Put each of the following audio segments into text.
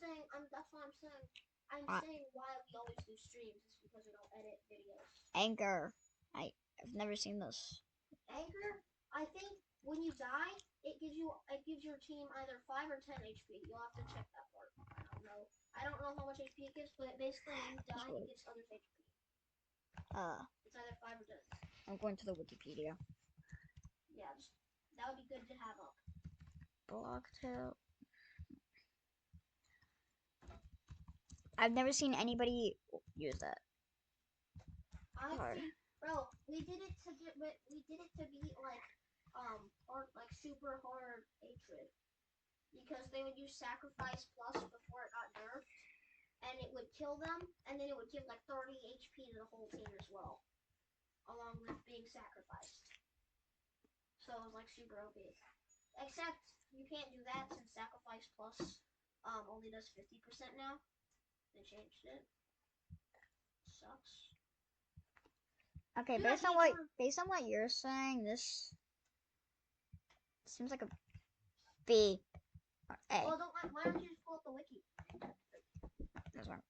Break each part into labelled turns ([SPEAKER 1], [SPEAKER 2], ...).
[SPEAKER 1] saying. That's why I'm saying. I'm
[SPEAKER 2] What?
[SPEAKER 1] saying why we always do streams is because we don't edit videos.
[SPEAKER 2] Anchor. I've never seen this.
[SPEAKER 1] Anchor. I think when you die, it gives your team either 5 or 10 HP. You'll have to check that part. I don't know. I don't know how much HP it gives, but basically when you die, it gives others HP. It's either 5 or 10.
[SPEAKER 2] I'm going to the Wikipedia.
[SPEAKER 1] Yeah, that would be good to have up.
[SPEAKER 2] Blocktail. I've never seen anybody use that.
[SPEAKER 1] I think, bro, we did it to beat like or like super hard hatred because they would use sacrifice plus before it got nerfed, and it would kill them, and then it would give like 30 HP to the whole team as well, along with being sacrificed. So it was like super OP. Except you can't do that since sacrifice plus only does 50% now. They changed it. Sucks.
[SPEAKER 2] Okay, based on what you're saying, this seems like a B or A.
[SPEAKER 1] Well, why don't you just pull up the wiki?
[SPEAKER 2] That's wrong.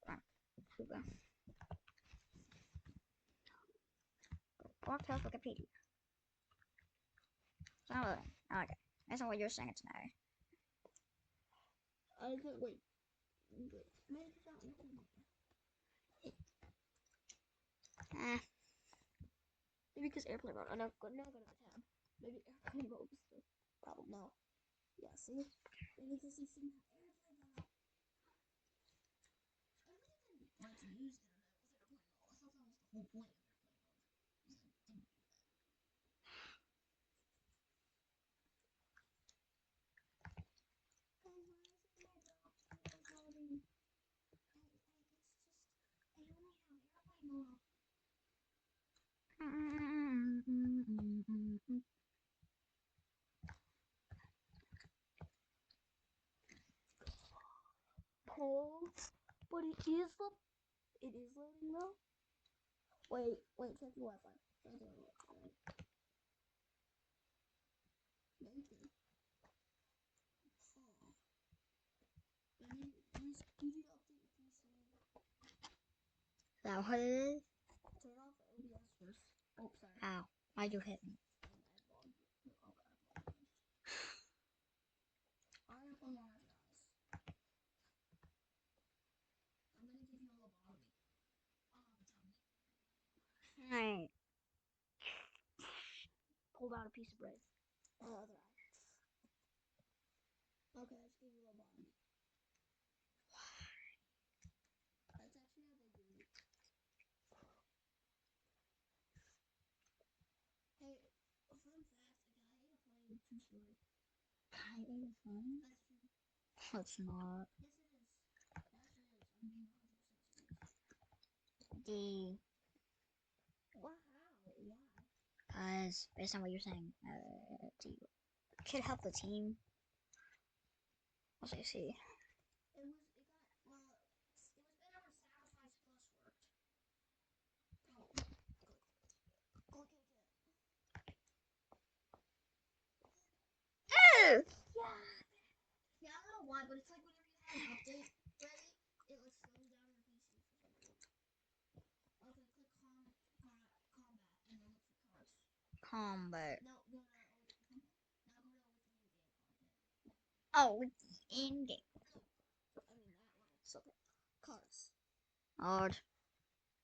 [SPEAKER 2] Blocktail Wikipedia. It's not loading. Okay, based on what you're saying, it's an A.
[SPEAKER 1] I can't wait. Maybe because airplane mode. I'm not going to the tab. Maybe airplane mode is the problem now. Yeah, see? Maybe because you shouldn't have airplane mode. I really didn't like to use internet with airplane mode. I thought that was the whole point of airplane mode. Didn't do that. Guys, why is it loading? It's just, I only have airplane mode. Oh, but it is loading though. Wait, check your Wi-Fi. Maybe. Oh. Maybe you need to update your PC.
[SPEAKER 2] Is that what it is?
[SPEAKER 1] Turn off OBS first. Oh, sorry.
[SPEAKER 2] Ow. Why'd you hit me?
[SPEAKER 1] I apologize. I'm gonna give you a lobotomy.
[SPEAKER 2] Hey.
[SPEAKER 1] Pulled out a piece of bread. Other eye. Okay, I just gave you a lobotomy. That's actually how they do it. Hey, a fun fact, a guy ate a plane. True story.
[SPEAKER 2] I ate a phone?
[SPEAKER 1] That's true.
[SPEAKER 2] It's not.
[SPEAKER 1] Yes, it is. Yes, it is. I'm being 100% serious.
[SPEAKER 2] D.
[SPEAKER 1] Wow. Why?
[SPEAKER 2] Because, based on what you're saying, D could help the team. I'll say C.
[SPEAKER 1] It was better when sacrifice plus worked. Oh, click it again.
[SPEAKER 2] Oh!
[SPEAKER 1] Yeah, I don't know why, but it's like whenever you have an update ready, it like slows down your PC for some reason. Okay, click combat and then look for cars.
[SPEAKER 2] Combat.
[SPEAKER 1] No, go to combat. Now go to within game content.
[SPEAKER 2] Oh, in game.
[SPEAKER 1] I mean that one. So cars.
[SPEAKER 2] Odd.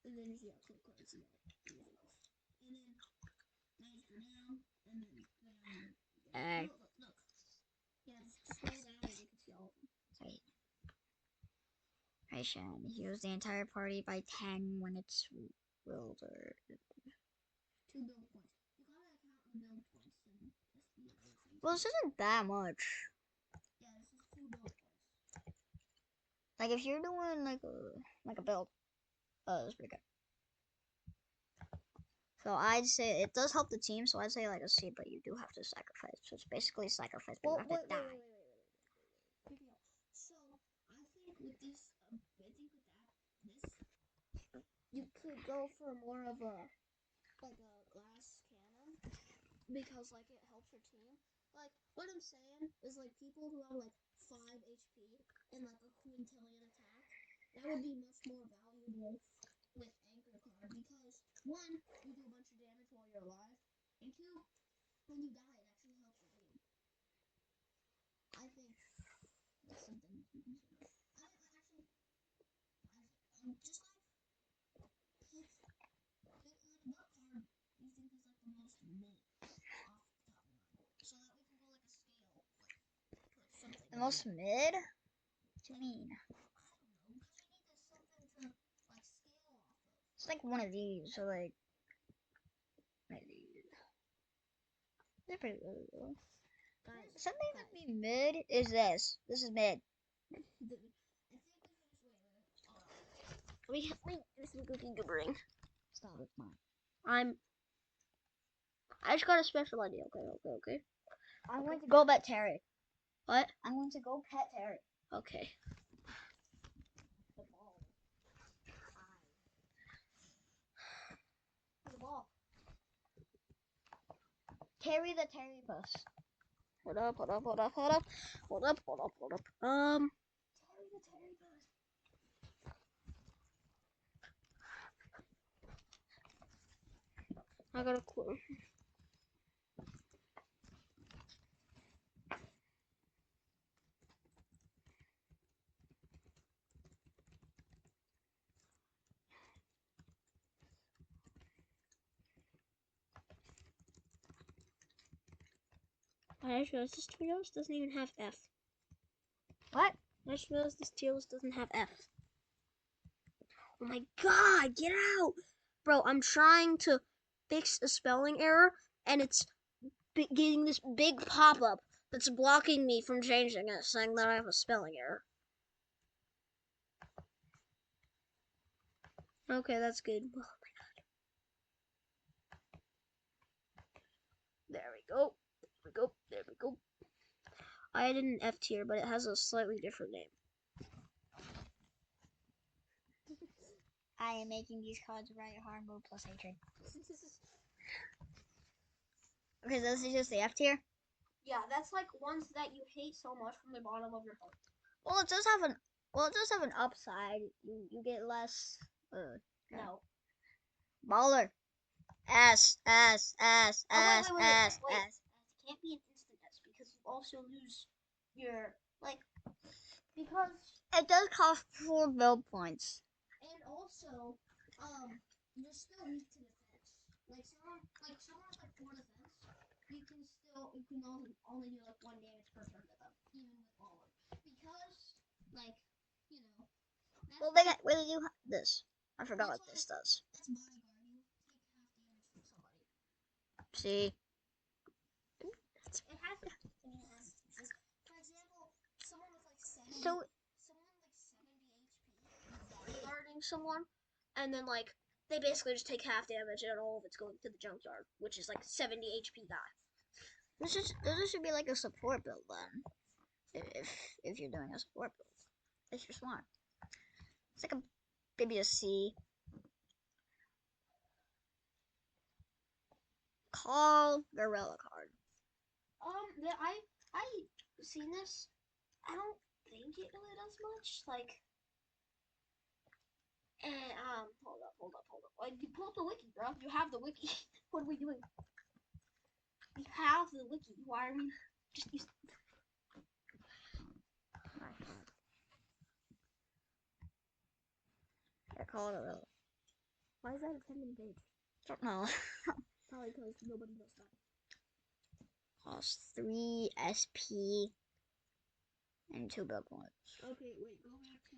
[SPEAKER 1] And then click cars. And then now you go down and then go down.
[SPEAKER 2] A.
[SPEAKER 1] Look. Yeah, just scroll down and you can see all of them.
[SPEAKER 2] Sorry. Use the entire party by 10 when it's wilder.
[SPEAKER 1] 2 build points. You gotta count the build points and that's the other thing.
[SPEAKER 2] Well, this isn't that much.
[SPEAKER 1] Yeah, this is 2 build points.
[SPEAKER 2] Like if you're doing like a build, it's pretty good. So I'd say it does help the team. So I'd say like a C, but you do have to sacrifice. So it's basically sacrifice, but you have to die.
[SPEAKER 1] Wait. So I think with this, you could go for more of a glass cannon because like it helps your team. Like what I'm saying is like people who have like 5 HP and like a quintillion attack, that would be much more valuable with anchor card because one, you do a bunch of damage while you're alive, and two, when you die, it actually helps your team. I think that's something to consider. I think actually, just like pick what card you think is like the most mid off the top of your mind, so that we can go like a scale, like put something.
[SPEAKER 2] The most mid? What do you mean?
[SPEAKER 1] I don't know, because we need this something to like scale off of.
[SPEAKER 2] It's like one of these, so like maybe they're pretty good though.
[SPEAKER 1] Guys,
[SPEAKER 2] Something that be mid is this. This is mid.
[SPEAKER 1] I think we should just wait. Let me do some cookie goobering.
[SPEAKER 2] Stop, it's mine.
[SPEAKER 1] I just got a special idea. Okay.
[SPEAKER 2] I'm going to go pet Terry.
[SPEAKER 1] What?
[SPEAKER 2] I'm going to go pet Terry.
[SPEAKER 1] Okay.
[SPEAKER 2] The ball.
[SPEAKER 1] The ball.
[SPEAKER 2] Terry the Terry bus.
[SPEAKER 1] Hold up.
[SPEAKER 2] Terry the Terry bus.
[SPEAKER 1] I got a clue. I just realized this tier list doesn't even have F.
[SPEAKER 2] What?
[SPEAKER 1] I just realized this tier list doesn't have F. Oh my god, get out! Bro, I'm trying to fix a spelling error, and it's getting this big pop-up that's blocking me from changing it, saying that I have a spelling error. Okay, that's good. Oh my god. There we go. I added an F tier, but it has a slightly different name.
[SPEAKER 2] I am making these cards right hard mode plus hatred. Okay, so this is just the F tier?
[SPEAKER 1] Yeah, that's like ones that you hate so much from the bottom of your heart.
[SPEAKER 2] Well, it does have an upside. You get less.
[SPEAKER 1] No.
[SPEAKER 2] Baller. S.
[SPEAKER 1] Wait. It can't be an instant S because you also lose your because
[SPEAKER 2] It does cost 4 build points.
[SPEAKER 1] and also you're still weak to defense. Someone with 4 defense, you can only do like 1 damage per turn to them, even with baller. Because
[SPEAKER 2] Well, they do this. I forgot what this does.
[SPEAKER 1] that's bodyguard. You take half damage from somebody.
[SPEAKER 2] See?
[SPEAKER 1] It has to. For example, someone with 70
[SPEAKER 2] So
[SPEAKER 1] HP bodyguarding someone, and then they basically just take half damage and all of it's going to the junkyard, which is 70 HP guy.
[SPEAKER 2] this should be like a support build then. If you're doing a support build, if you're smart. It's like maybe a C. Call Gorilla card.
[SPEAKER 1] I seen this. I don't think it really does much. Hold up. You pull up the wiki, bro. You have the wiki. What are we doing? We have the wiki. Why are we just using?
[SPEAKER 2] I call it Gorilla.
[SPEAKER 1] Why is that a 10-minute page?
[SPEAKER 2] Don't know.
[SPEAKER 1] Probably because nobody does that.
[SPEAKER 2] Cost 3 SP and 2 build points.
[SPEAKER 1] Okay, wait. Go back to.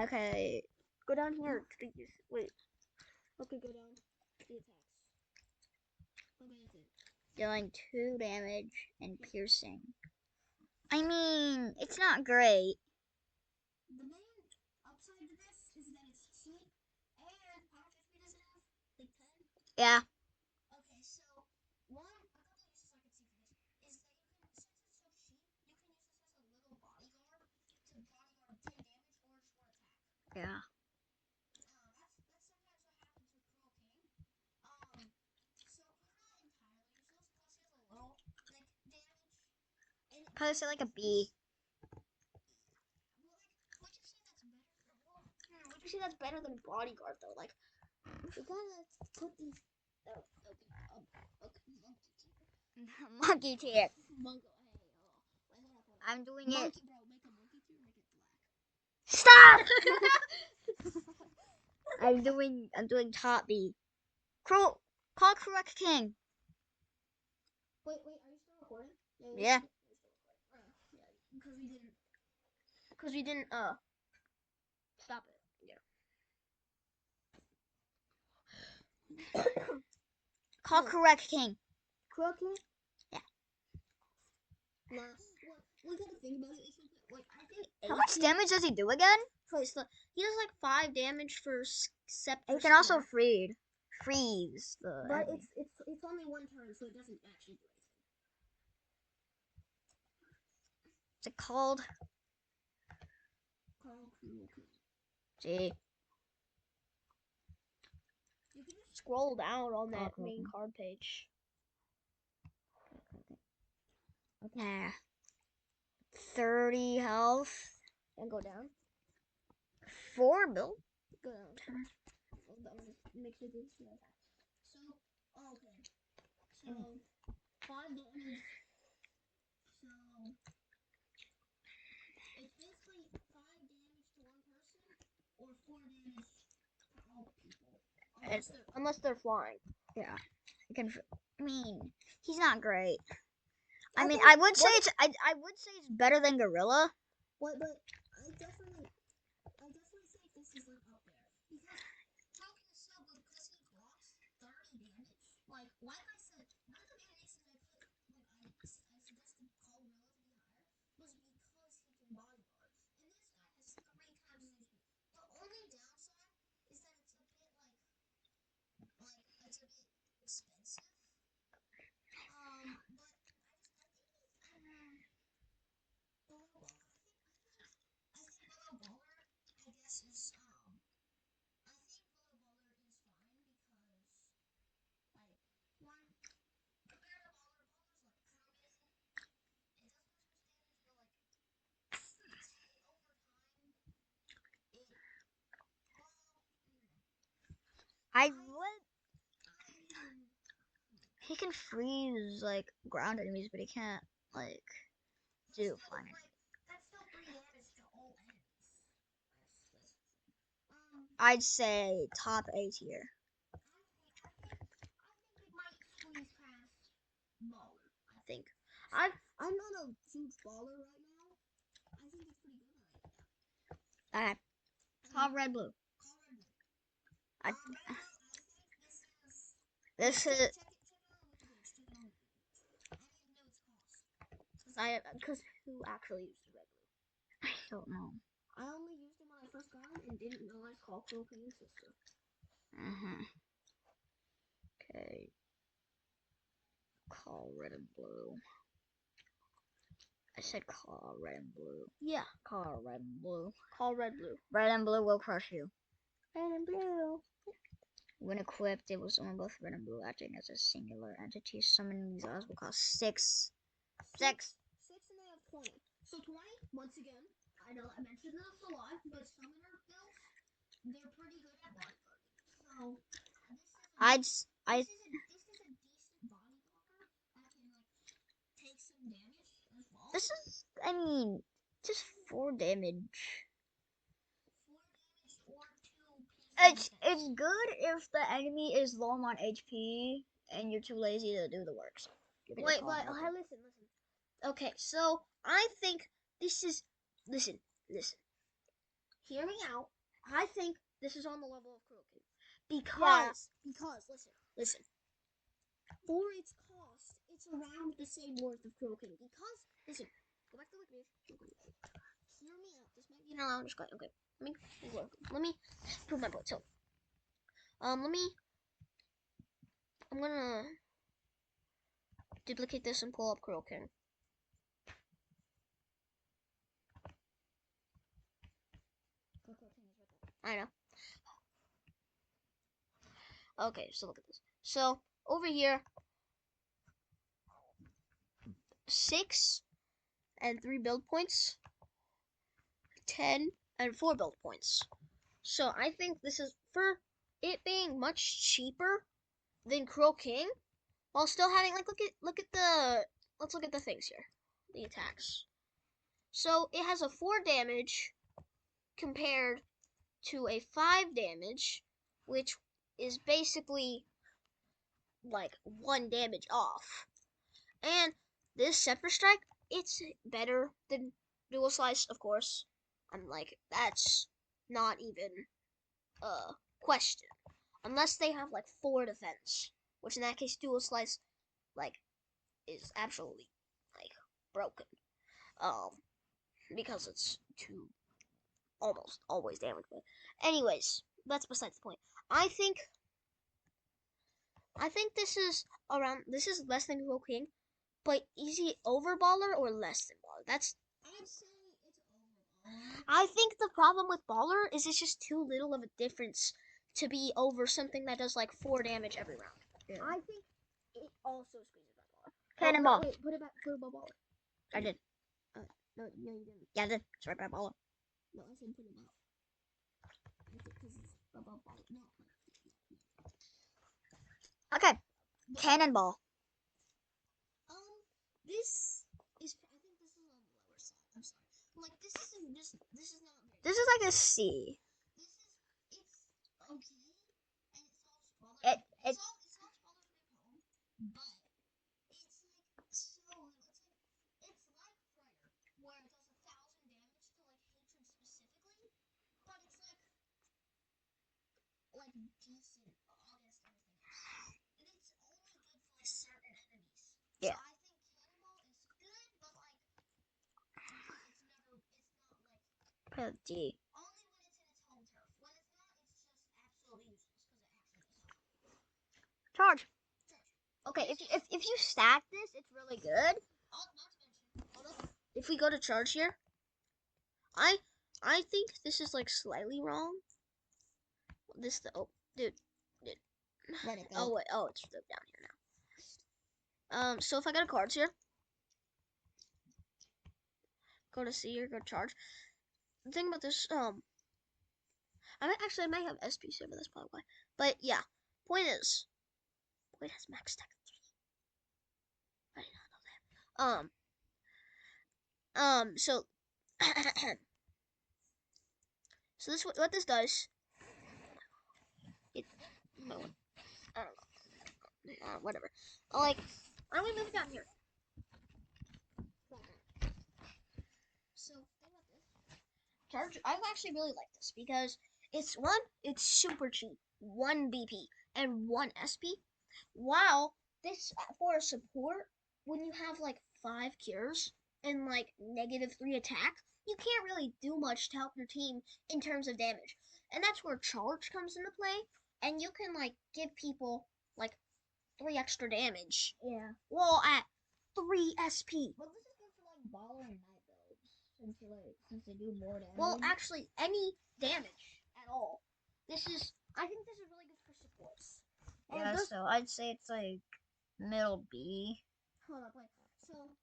[SPEAKER 2] Okay.
[SPEAKER 1] Go down here to these. Wait. Okay, go down. The attacks. Okay, that's it.
[SPEAKER 2] Dealing 2 damage and piercing. I mean, it's not great.
[SPEAKER 1] The main upside to this is that it's cheap, and how much HP does it have? 10?
[SPEAKER 2] Yeah.
[SPEAKER 1] Okay, so a couple uses I can see for this is that since it's so cheap, you can use this as a little bodyguard to bodyguard 10 damage or just 1 attack.
[SPEAKER 2] Yeah.
[SPEAKER 1] That's sometimes what happens with Cruel King. So he's not entirely useless, plus he has a little damage.
[SPEAKER 2] Probably say like a B.
[SPEAKER 1] Would you say that's better than bodyguard though? Like, we gotta put these. Oh, okay.
[SPEAKER 2] Monkey teeth.
[SPEAKER 1] Mongo. Hey, hold up.
[SPEAKER 2] I'm doing
[SPEAKER 1] Monkey,
[SPEAKER 2] it.
[SPEAKER 1] bro, make a monkey too. Make it
[SPEAKER 2] Stop!
[SPEAKER 1] black.
[SPEAKER 2] I'm doing top B. Call correct king.
[SPEAKER 1] Wait, are you still recording?
[SPEAKER 2] Yeah.
[SPEAKER 1] Because we didn't stop it. Yeah.
[SPEAKER 2] Call correct king.
[SPEAKER 1] Croaking?
[SPEAKER 2] Yeah.
[SPEAKER 1] Nah. Well, we gotta think about it. Like, I think
[SPEAKER 2] How much damage does he do again?
[SPEAKER 1] he does like 5 damage for scepter.
[SPEAKER 2] He can also freeze the.
[SPEAKER 1] But
[SPEAKER 2] enemy.
[SPEAKER 1] it's only one turn, so it doesn't actually do anything.
[SPEAKER 2] What's it called? G.
[SPEAKER 1] You can just scroll down on that main card page.
[SPEAKER 2] Okay. 30 health.
[SPEAKER 1] And go down.
[SPEAKER 2] 4 bill.
[SPEAKER 1] Go down. Make sure this is So, okay. So, 5 damage. So, it's basically 5 damage to one person or 4 damage to all people. Unless they're flying.
[SPEAKER 2] Yeah. You can. I mean, he's not great. I mean,
[SPEAKER 1] think-
[SPEAKER 2] I would say I would say it's better than gorilla.
[SPEAKER 1] What? But I definitely say this is like up there because Falcon is so good because he blocks 30 damage. Like I said, one of the main reasons I suggested call relatively higher was because he can bodyguard, and this guy has 3 times his HP. The only downside is that it's a bit it's a bit expensive. But I guess is I think Willow Bowler is fine because like one compared to Bowler's like kind of amazing. It does much damage, but like over time it
[SPEAKER 2] I would. He can freeze like ground enemies, but he can't like do flying enemies.
[SPEAKER 1] that's still 3 damage to all enemies.
[SPEAKER 2] I'd say top A tier.
[SPEAKER 1] I think it might squeeze past Baller. I think. I'm not a huge Baller right now. I think it's pretty good right now.
[SPEAKER 2] Okay. Top red blue. I, this is.
[SPEAKER 1] Because who actually used the red blue?
[SPEAKER 2] I don't know.
[SPEAKER 1] I only used it when I first got him and didn't realize call Croaking sister.
[SPEAKER 2] Okay. Call red and blue. I said call red and blue.
[SPEAKER 1] Yeah.
[SPEAKER 2] Call red and blue.
[SPEAKER 1] Call red blue.
[SPEAKER 2] Red and blue will crush you.
[SPEAKER 1] Red and blue.
[SPEAKER 2] When equipped, it will summon both red and blue, acting as a singular entity. Summoning these eyes will cost 6. 6.
[SPEAKER 1] 6 and they have 20. So 20, once again, I know I mentioned this a lot, but summoner builds, they're pretty good at bodyguarding. So this is a decent body blocker that can like take some damage as well.
[SPEAKER 2] This is, I mean, just 4 damage.
[SPEAKER 1] 4 damage or 2 pieces.
[SPEAKER 2] It's good if the enemy is low on HP and you're too lazy to do the work. So
[SPEAKER 1] Wait, but listen. Okay, so I think this is listen. Hear me out. I think this is on the level of Croaking because listen. For its cost, it's around the same worth of Croaking because listen. Go back to the page. Hear me out. This might be an alarm display. Okay, let me prove my point. So, I'm gonna duplicate this and pull up Croaking. I know. Okay, so look at this. So over here, 6
[SPEAKER 3] and 3 build points, 10 and 4 build points. So I think this is for it being much cheaper than Crow King, while still having like let's look at the things here, the attacks. So it has a 4 damage compared to a 5 damage, which is basically like 1 damage off. And this Separate Strike, it's better than Dual Slice, of course. I'm like, that's not even a question. Unless they have like 4 defense, which in that case Dual Slice like is absolutely like broken. Because it's too almost always damage. But anyways, that's besides the point. I think this is less than Crow King, but is he over Baller or less than Baller?
[SPEAKER 1] I'd say it's over.
[SPEAKER 3] I think the problem with Baller is it's just too little of a difference to be over something that does like 4 damage every round.
[SPEAKER 2] Yeah.
[SPEAKER 3] I think it also squeezes by Baller.
[SPEAKER 2] Cannonball.
[SPEAKER 3] Oh, wait, put it above Baller.
[SPEAKER 2] I did.
[SPEAKER 3] No, you didn't.
[SPEAKER 2] Yeah, I did. It's right by Baller.
[SPEAKER 3] No, I said put it above. Because it's above Baller. No.
[SPEAKER 2] Okay. Cannonball.
[SPEAKER 3] This is. I think this is on the lower side. I'm sorry. Like this isn't just. This is not very.
[SPEAKER 2] This is like a C.
[SPEAKER 3] This is. It's okay, and it solves Baller.
[SPEAKER 2] It
[SPEAKER 3] solves Baller's big problem, but it's like so. It's like Prayer, where it does 1,000 damage to like hatred specifically, but it's like decent against everything else. And it's only good for like certain enemies.
[SPEAKER 2] Yeah.
[SPEAKER 3] So I think Cannonball is good, but like it's not like
[SPEAKER 2] D.
[SPEAKER 3] only when it's in its home turf. When it's not, it's just absolutely useless because it actually does.
[SPEAKER 2] Charge. Okay, if you stack this, it's really good.
[SPEAKER 3] Not to mention, hold up. If we go to charge here, I think this is like slightly wrong. Dude.
[SPEAKER 2] Let it go.
[SPEAKER 3] Oh wait, it's down here now. So if I go to cards here, go to C or go to charge. The thing about this, I might have SP saver. That's probably why. But yeah, point is, it has max attack 3. I did not know that. So, so this what this does. I don't know. Whatever. Like, I'm gonna move it down here. So, think about this. Charge. I actually really like this because it's super cheap, 1 BP and 1 SP. Wow, this for a support when you have like 5 cures and like -3 attack, you can't really do much to help your team in terms of damage, and that's where charge comes into play. And you can like give people like 3 extra damage.
[SPEAKER 2] Yeah.
[SPEAKER 3] Well, at 3 SP.
[SPEAKER 2] Well, this is good for like Baller and Night builds, since they do more damage.
[SPEAKER 3] Well, actually, any damage at all. I think this is really good for supports.
[SPEAKER 2] Yeah, so I'd say it's like middle B.
[SPEAKER 3] Hold up, wait. So,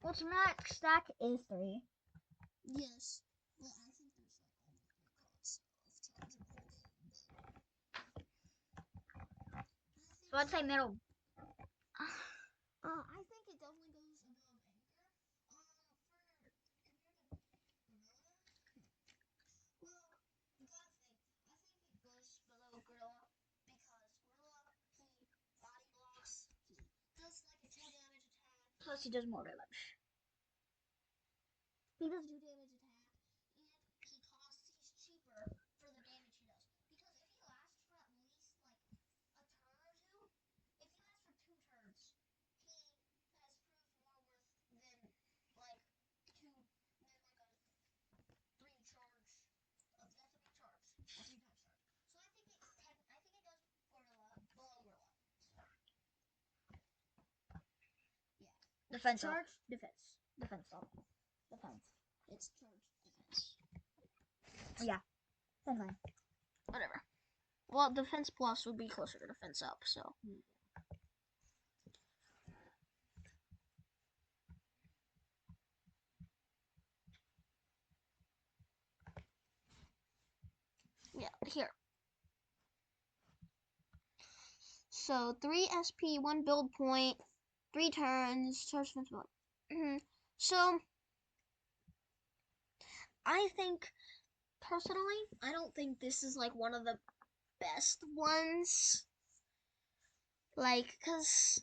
[SPEAKER 2] Well, its max stack is 3.
[SPEAKER 3] yes. Well, I think there's like only 3 cards of chargeable.
[SPEAKER 2] So I'd say middle.
[SPEAKER 3] I think it definitely goes above Anchor. Well, you gotta think. I think it goes below Gorilla because Gorilla, he body blocks, he does like a 2 damage attack.
[SPEAKER 2] Plus, he does more damage.
[SPEAKER 3] He does 2 damage attack, and he's cheaper for the damage he does. Because if he lasts for at least like a turn or 2, if he lasts for 2 turns, he has proved more worth than like 3 charge. That's a big charge. A 3 times charge. So I think it does Gorilla below Gorilla. Yeah.
[SPEAKER 2] Defense.
[SPEAKER 3] Charge, defense.
[SPEAKER 2] Defense. Defense.
[SPEAKER 3] It's charge, defense.
[SPEAKER 2] Yeah. That's fine.
[SPEAKER 3] Whatever. Well, defense plus would be closer to defense up, so. Yeah, here. So 3 SP, 1 build point, 3 turns, charge defense mode. So I think personally, I don't think this is like one of the best ones. Like, cause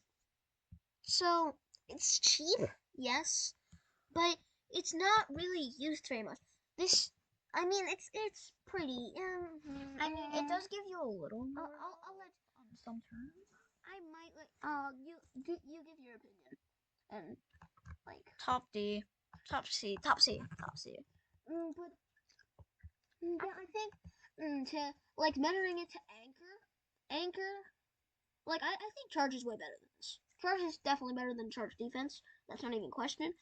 [SPEAKER 3] so it's cheap, yes, but it's not really used very much. This, I mean, it's pretty.
[SPEAKER 2] I mean, it does give you a little more
[SPEAKER 3] I'll let
[SPEAKER 2] on some terms.
[SPEAKER 3] I might like you give your opinion and like
[SPEAKER 2] Top D, top C, top C, top C.
[SPEAKER 3] but yeah, I think to like measuring it to anchor like I think charge is way better than this. Charge is definitely better than charge defense. That's not even a question.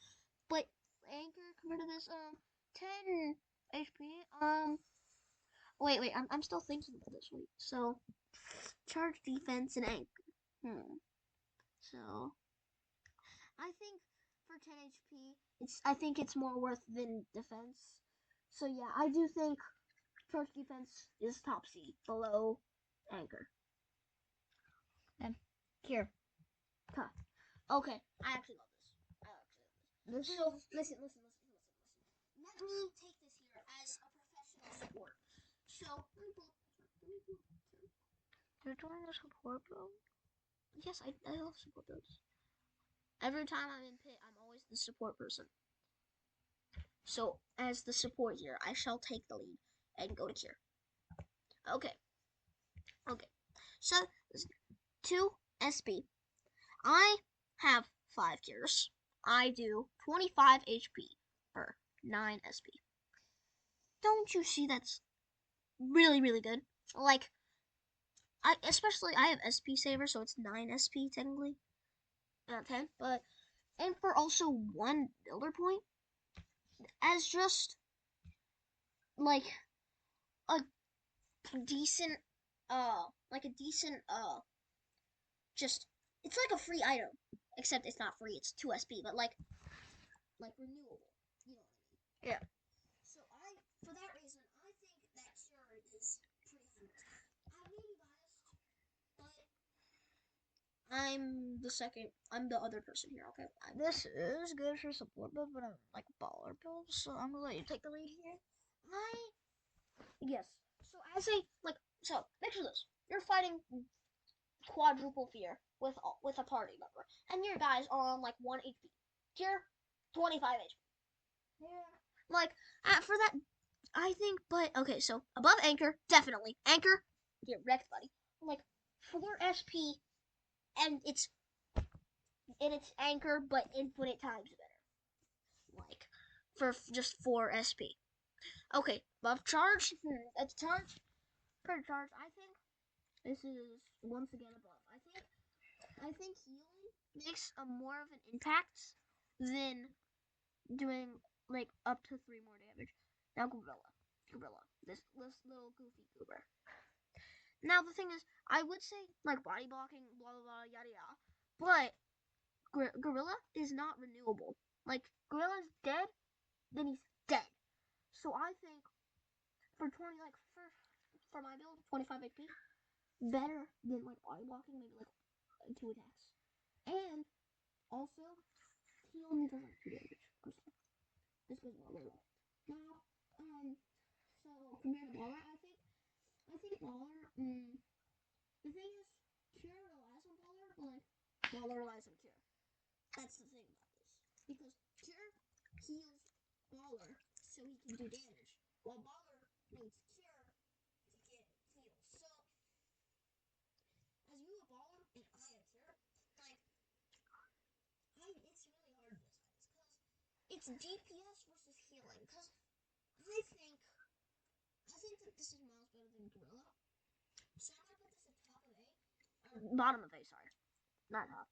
[SPEAKER 3] But anchor compared to this 10 HP wait I'm still thinking about this. Wait, so charge defense and anchor. So I think for 10 HP, I think it's more worth than defense. So yeah, I do think charge defense is top C below anchor.
[SPEAKER 2] And here,
[SPEAKER 3] Huh. Okay, I actually love this.
[SPEAKER 2] this
[SPEAKER 3] So listen. Let me take this here as a professional support. So
[SPEAKER 2] you're doing a support build.
[SPEAKER 3] yes, I love support builds. Every time I'm in pit, I'm always the support person. So as the support here, I shall take the lead and go to cure. Okay. So 2 SP. I have 5 cures. I do 25 HP for 9 SP. Don't you see that's really, really good? Like, I have SP saver, so it's 9 SP technically, not 10. But and for also 1 builder point, as just like a decent, just it's like a free item, except it's not free. It's 2 SP, but like renewable. You know what I mean?
[SPEAKER 2] Yeah.
[SPEAKER 3] So for that reason, I think that cure is pretty good. I may be biased, but I'm the other person here. Okay.
[SPEAKER 2] This is good for support build, but I'm like baller build, so I'm gonna let you take the lead here.
[SPEAKER 3] Yes. So as a picture this. You're fighting quadruple fear with a party member, and your guys are on like 1 HP. Cure 25 HP.
[SPEAKER 2] Yeah.
[SPEAKER 3] Like for that, I think. But okay, so above anchor, definitely anchor. Get wrecked, buddy. Like 4 SP, and it's anchor, but infinite times better. Like for just 4 SP. Okay, above charge. That's charge. For charge, I think this is once again above. I think healing makes a more of an impact than doing like up to 3 more damage. Now gorilla, this little goofy goober. Now the thing is, I would say like body blocking, blah blah blah, yada yada, but gorilla is not renewable. Like gorilla's dead, then he's dead. So I think for 20 for my build 25 HP, better than like body blocking, maybe like 2 attacks, and also he only does like 2 damage. I'm sorry. This goes all the way. Now, so compared to Baller, I think Baller, the thing is, Cure relies on Baller, but like, Baller relies on Cure. That's the thing about this. Because Cure heals Baller so he can do damage, while Baller needs Cure to get heals. So, as you a Baller and I a Cure, like, it's really hard to decide this, because it's DPS versus healing, because I think that this is miles better than Gorilla. So I'm gonna put this at top of A. Bottom of A, sorry. Not top.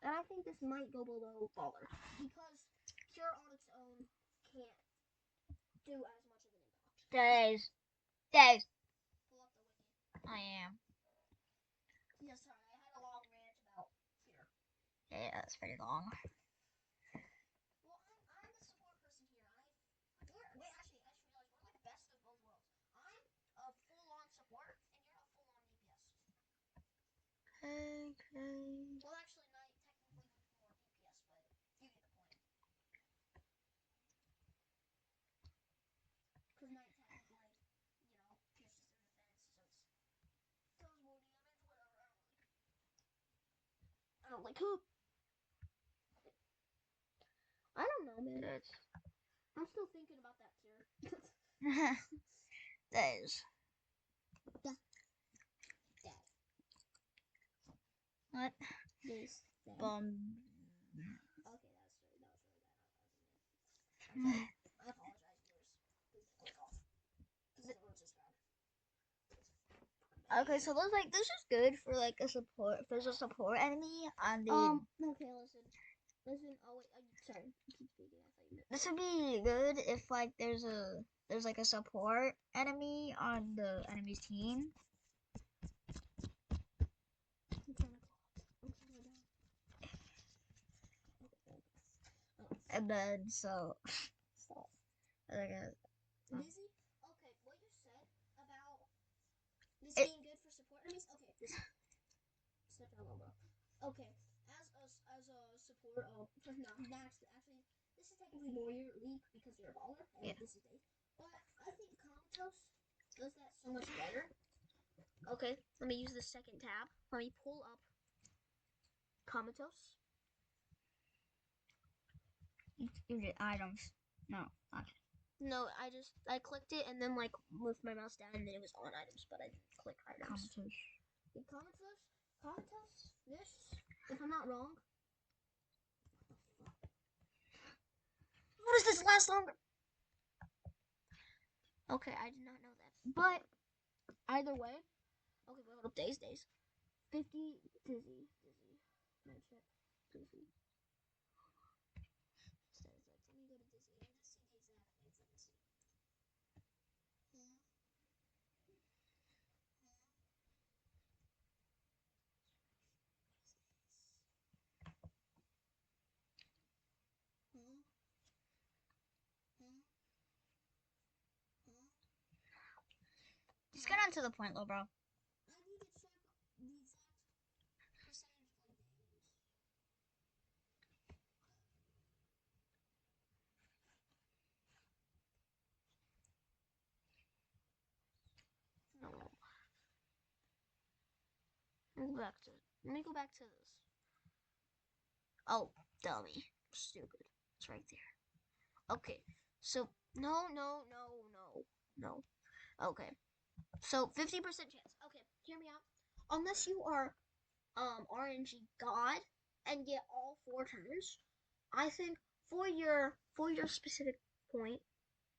[SPEAKER 3] And I think this might go below Baller. Because Cure on its own can't do as much of an impact.
[SPEAKER 2] Days.
[SPEAKER 3] Pull up the wiki.
[SPEAKER 2] I am.
[SPEAKER 3] Yeah, sorry, I had a long rant about Cure.
[SPEAKER 2] Yeah, that's pretty long.
[SPEAKER 3] Well, I'm the support person here. Wait, actually, I just realized we're like best of both worlds. I'm Okay.
[SPEAKER 1] Well, actually, night technically with more DPS, but you get the point. Because night technically, pierces their defense, so it's does more damage. Whatever. I don't like hoop. I don't know, man. I'm still thinking about that tier.
[SPEAKER 2] That is.
[SPEAKER 1] Dad.
[SPEAKER 2] What?
[SPEAKER 1] This.
[SPEAKER 2] Bum.
[SPEAKER 1] Okay, that was really bad. I'm sorry. I apologize, viewers. Please don't click off. Because it hurts subscribe.
[SPEAKER 2] Okay, so looks like this is good for like a support. If there's a support enemy on the.
[SPEAKER 1] Okay, listen. Oh wait, sorry. Keep speaking. I thought you meant.
[SPEAKER 2] This would be good if like there's like a support enemy on the enemy's team.
[SPEAKER 1] I'm trying to
[SPEAKER 2] And then so.
[SPEAKER 1] stop.
[SPEAKER 2] Like
[SPEAKER 1] Busy? Okay, what you said about this
[SPEAKER 2] It-
[SPEAKER 1] being good for support enemies? Okay, listen. Step down, bro. Okay, as a support, no, actually, this is technically more your league because you're a baller, and
[SPEAKER 2] Yeah.
[SPEAKER 1] this is base. But I think Comatose does that so much better. Okay, let me use the second tab. Let me pull up Comatose.
[SPEAKER 2] you get items. No. Okay.
[SPEAKER 1] No, I clicked it and then like moved my mouse down and then it was on items, but I didn't click items. Comatose, this, if I'm not wrong.
[SPEAKER 3] What does this last longer?
[SPEAKER 1] Okay, I did not know that. But either way, okay, wait, hold up, days. 50 dizzy. Night check, dizzy. Status X. Let me go to dizzy and just see the exact things. Let me see.
[SPEAKER 2] Just get on to the point, little bro.
[SPEAKER 1] I need to check the exact percentage of like days. No. Let me go back to this. Oh, dummy. Stupid. It's right there. Okay. So no. Okay. So 50% chance. Okay, hear me out. Unless you are RNG God and get all 4 turns, I think for your specific point,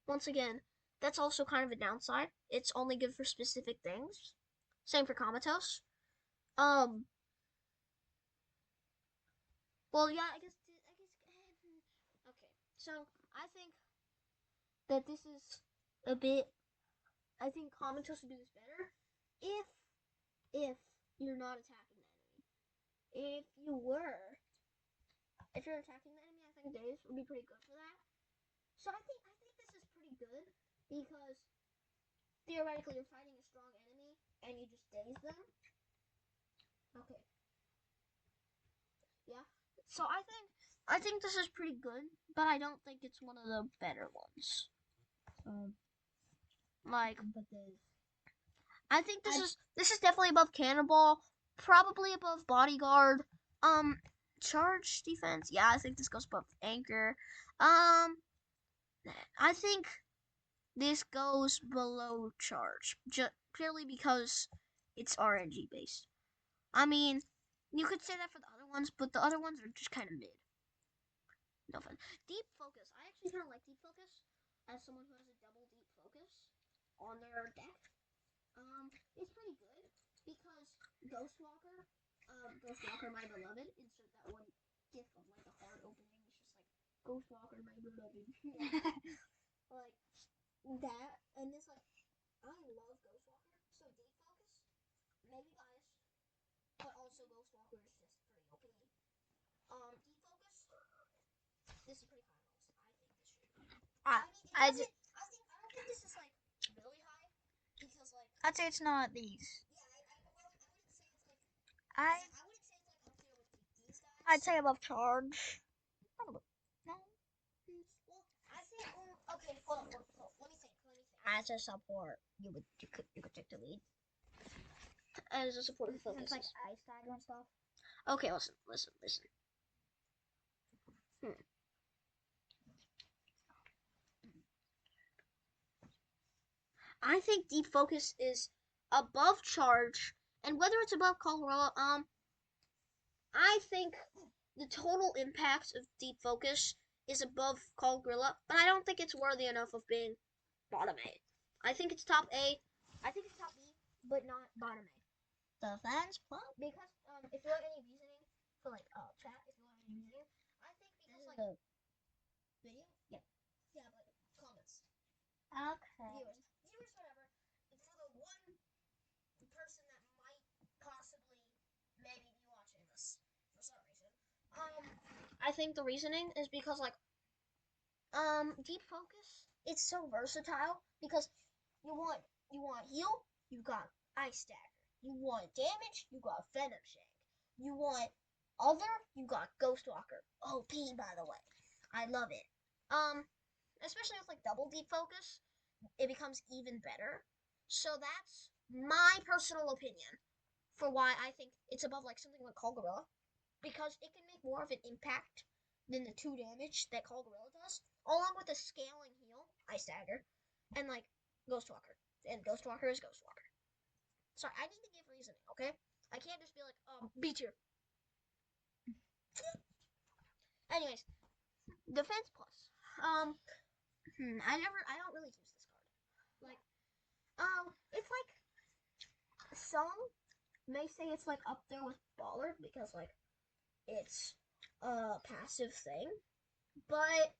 [SPEAKER 1] once again, that's also kind of a downside. It's only good for specific things. Same for Comatose. Well, yeah, I guess. Okay, so I think that this is a bit. I think Comatose would do this better if you're not attacking the enemy. If you're attacking the enemy, I think Daze would be pretty good for that. So I think this is pretty good because theoretically you're fighting a strong enemy and you just daze them. Okay. Yeah. So I think this is pretty good, but I don't think it's one of the better ones. Like,
[SPEAKER 2] But there's.
[SPEAKER 1] I think this is definitely above Cannonball, probably above Bodyguard. Charge defense. Yeah, I think this goes above Anchor. I think this goes below Charge, just purely because it's RNG based. I mean, you could say that for the other ones, but the other ones are just kind of mid. No fun. Deep Focus. I actually kind of like Deep Focus as someone who has a double Deep Focus on their deck. It's pretty good because Ghostwalker, my beloved, insert that one gif of like a heart opening. It's just like Ghostwalker, my beloved. Like that, and this like I love Ghostwalker. So Deep Focus, maybe biased, but also Ghostwalker is just pretty OP. Deep Focus, this is pretty high. Also, I think this should be. I don't think this is like really high because like.
[SPEAKER 2] I'd say it's not these.
[SPEAKER 1] Yeah, I wouldn't say it's like.
[SPEAKER 2] I
[SPEAKER 3] wouldn't say it's like up there with these guys.
[SPEAKER 2] I'd say above charge. Probably. No.
[SPEAKER 3] Well, I think. Okay, hold on. Let me think.
[SPEAKER 2] As a support, you could take the lead.
[SPEAKER 3] As a support of
[SPEAKER 2] It's like
[SPEAKER 3] focuses.
[SPEAKER 2] ice dagger and stuff.
[SPEAKER 3] Okay, listen. I think deep focus is above charge, and whether it's above Colorado, I think the total impact of deep focus is above Call Gorilla, but I don't think it's worthy enough of being bottom A. I think it's top A. I think it's top B, but not bottom A.
[SPEAKER 2] Defense plus.
[SPEAKER 3] Because if you want any reasoning for like chat, if you want any reasoning, I think because like
[SPEAKER 2] The
[SPEAKER 3] video, yeah, but comments,
[SPEAKER 2] okay.
[SPEAKER 3] viewers, whatever. For the one person that might possibly maybe be watching this for some reason, I think the reasoning is because like deep focus, it's so versatile because you want heal, you got ice dagger. You want damage, you got venom shank. You want other, you got ghost walker. OP, by the way, I love it. Especially with like double deep focus, it becomes even better. So that's my personal opinion for why I think it's above like something like Call Gorilla, because it can make more of an impact than the 2 damage that Call Gorilla does, along with the scaling heal, Ice Dagger, and like Ghost Walker. And Ghost Walker is Ghost Walker. Sorry, I need to give reasoning, okay? I can't just be like, B tier. Anyways, Defense Plus. I don't really use this card. Like, it's like, some may say it's like up there with Baller because like, it's a passive thing, but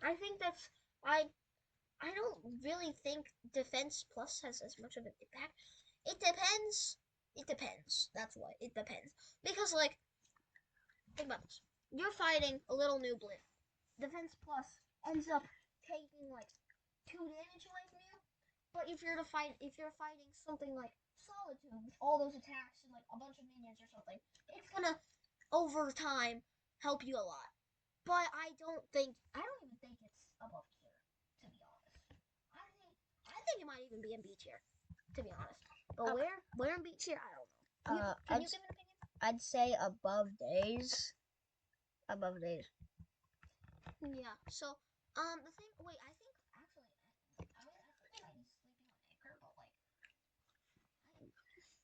[SPEAKER 3] I think that's I don't really think Defense Plus has as much of an impact. It depends. It depends. That's what it depends. Because like, think about this: you're fighting a little new Blip. Defense Plus ends up taking like 2 damage away from you. But if you're fighting something like Solitude with all those attacks and like a bunch of minions or something, it's gonna over time help you a lot. But I don't even think it's above tier, to be honest. I think it might even be in B tier, to be honest. But
[SPEAKER 2] Okay.
[SPEAKER 3] where in B tier, I don't know. Can you give an opinion?
[SPEAKER 2] I'd say above days. Above days.
[SPEAKER 3] Yeah. So the thing. Wait, I think actually, I think I might be sleeping on Anchor, but like,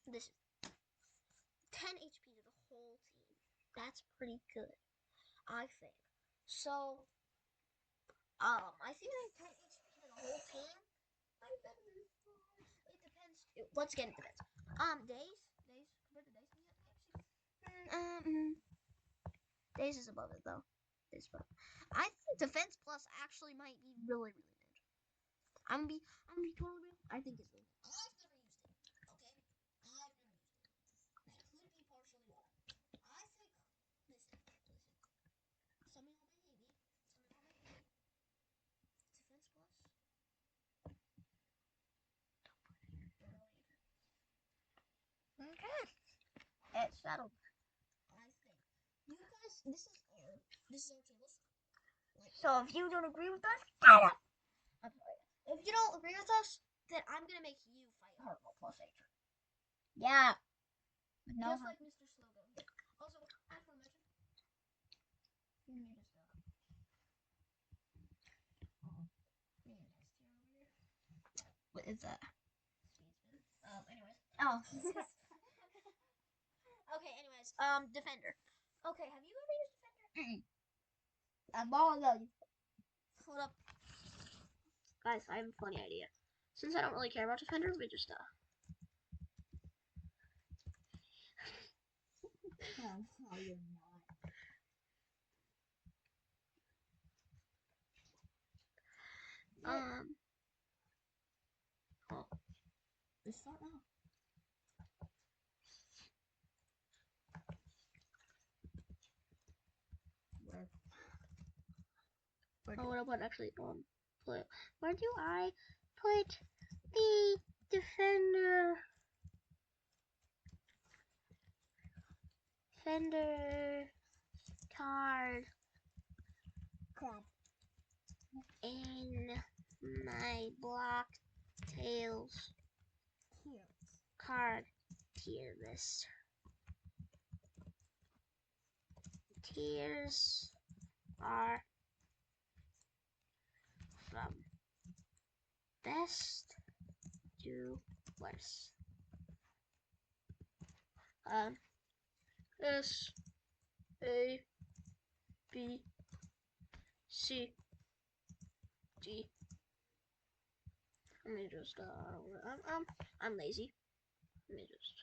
[SPEAKER 3] this is 10 HP to the whole team. That's pretty good, I think. So I think that 10 HP to the whole team. It depends. Once again, it depends. Days compared to days. Days is above it though. Days above. I think Defense Plus actually might be really good. I'm gonna be totally real. I think it's really good. I've never used it. Okay, I've never used it. That could be partially why. I think. Listen. Some of y'all may hate me. Defense Plus.
[SPEAKER 2] Okay. It's settled.
[SPEAKER 3] I think you guys. This is our table.
[SPEAKER 2] So if you don't agree with us,
[SPEAKER 3] I'm sorry. If you don't agree with us, then I'm gonna make you fight Heartwell plus H.
[SPEAKER 2] yeah. No.
[SPEAKER 3] Just like Mr. Slogo here. Also, I have to mention.
[SPEAKER 2] What is that?
[SPEAKER 3] Anyways.
[SPEAKER 2] Oh.
[SPEAKER 3] Okay, anyways. Defender. Okay, have you ever used Defender?
[SPEAKER 2] I'm all alone.
[SPEAKER 3] Hold up. Guys, I have a funny idea. Since I don't really care about Defender, we just,
[SPEAKER 2] Oh, you're not.
[SPEAKER 3] Oh.
[SPEAKER 2] Let's start now.
[SPEAKER 3] What about actually, play? Where do I put the Defender? Defender card
[SPEAKER 2] Crap.
[SPEAKER 3] in my block tails
[SPEAKER 2] Here.
[SPEAKER 3] card tier list. Tiers are from best to worst. S A B C D. Let me just I'm lazy. Let me just.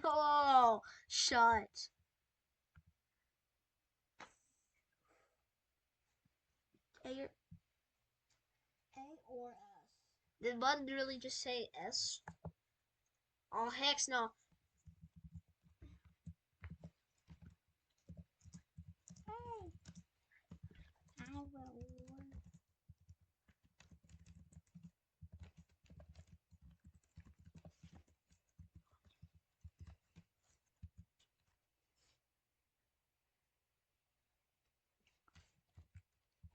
[SPEAKER 3] No, shut. A
[SPEAKER 2] or S?
[SPEAKER 3] Did Bud really just say S? Oh, heck no.
[SPEAKER 2] Hey. I will.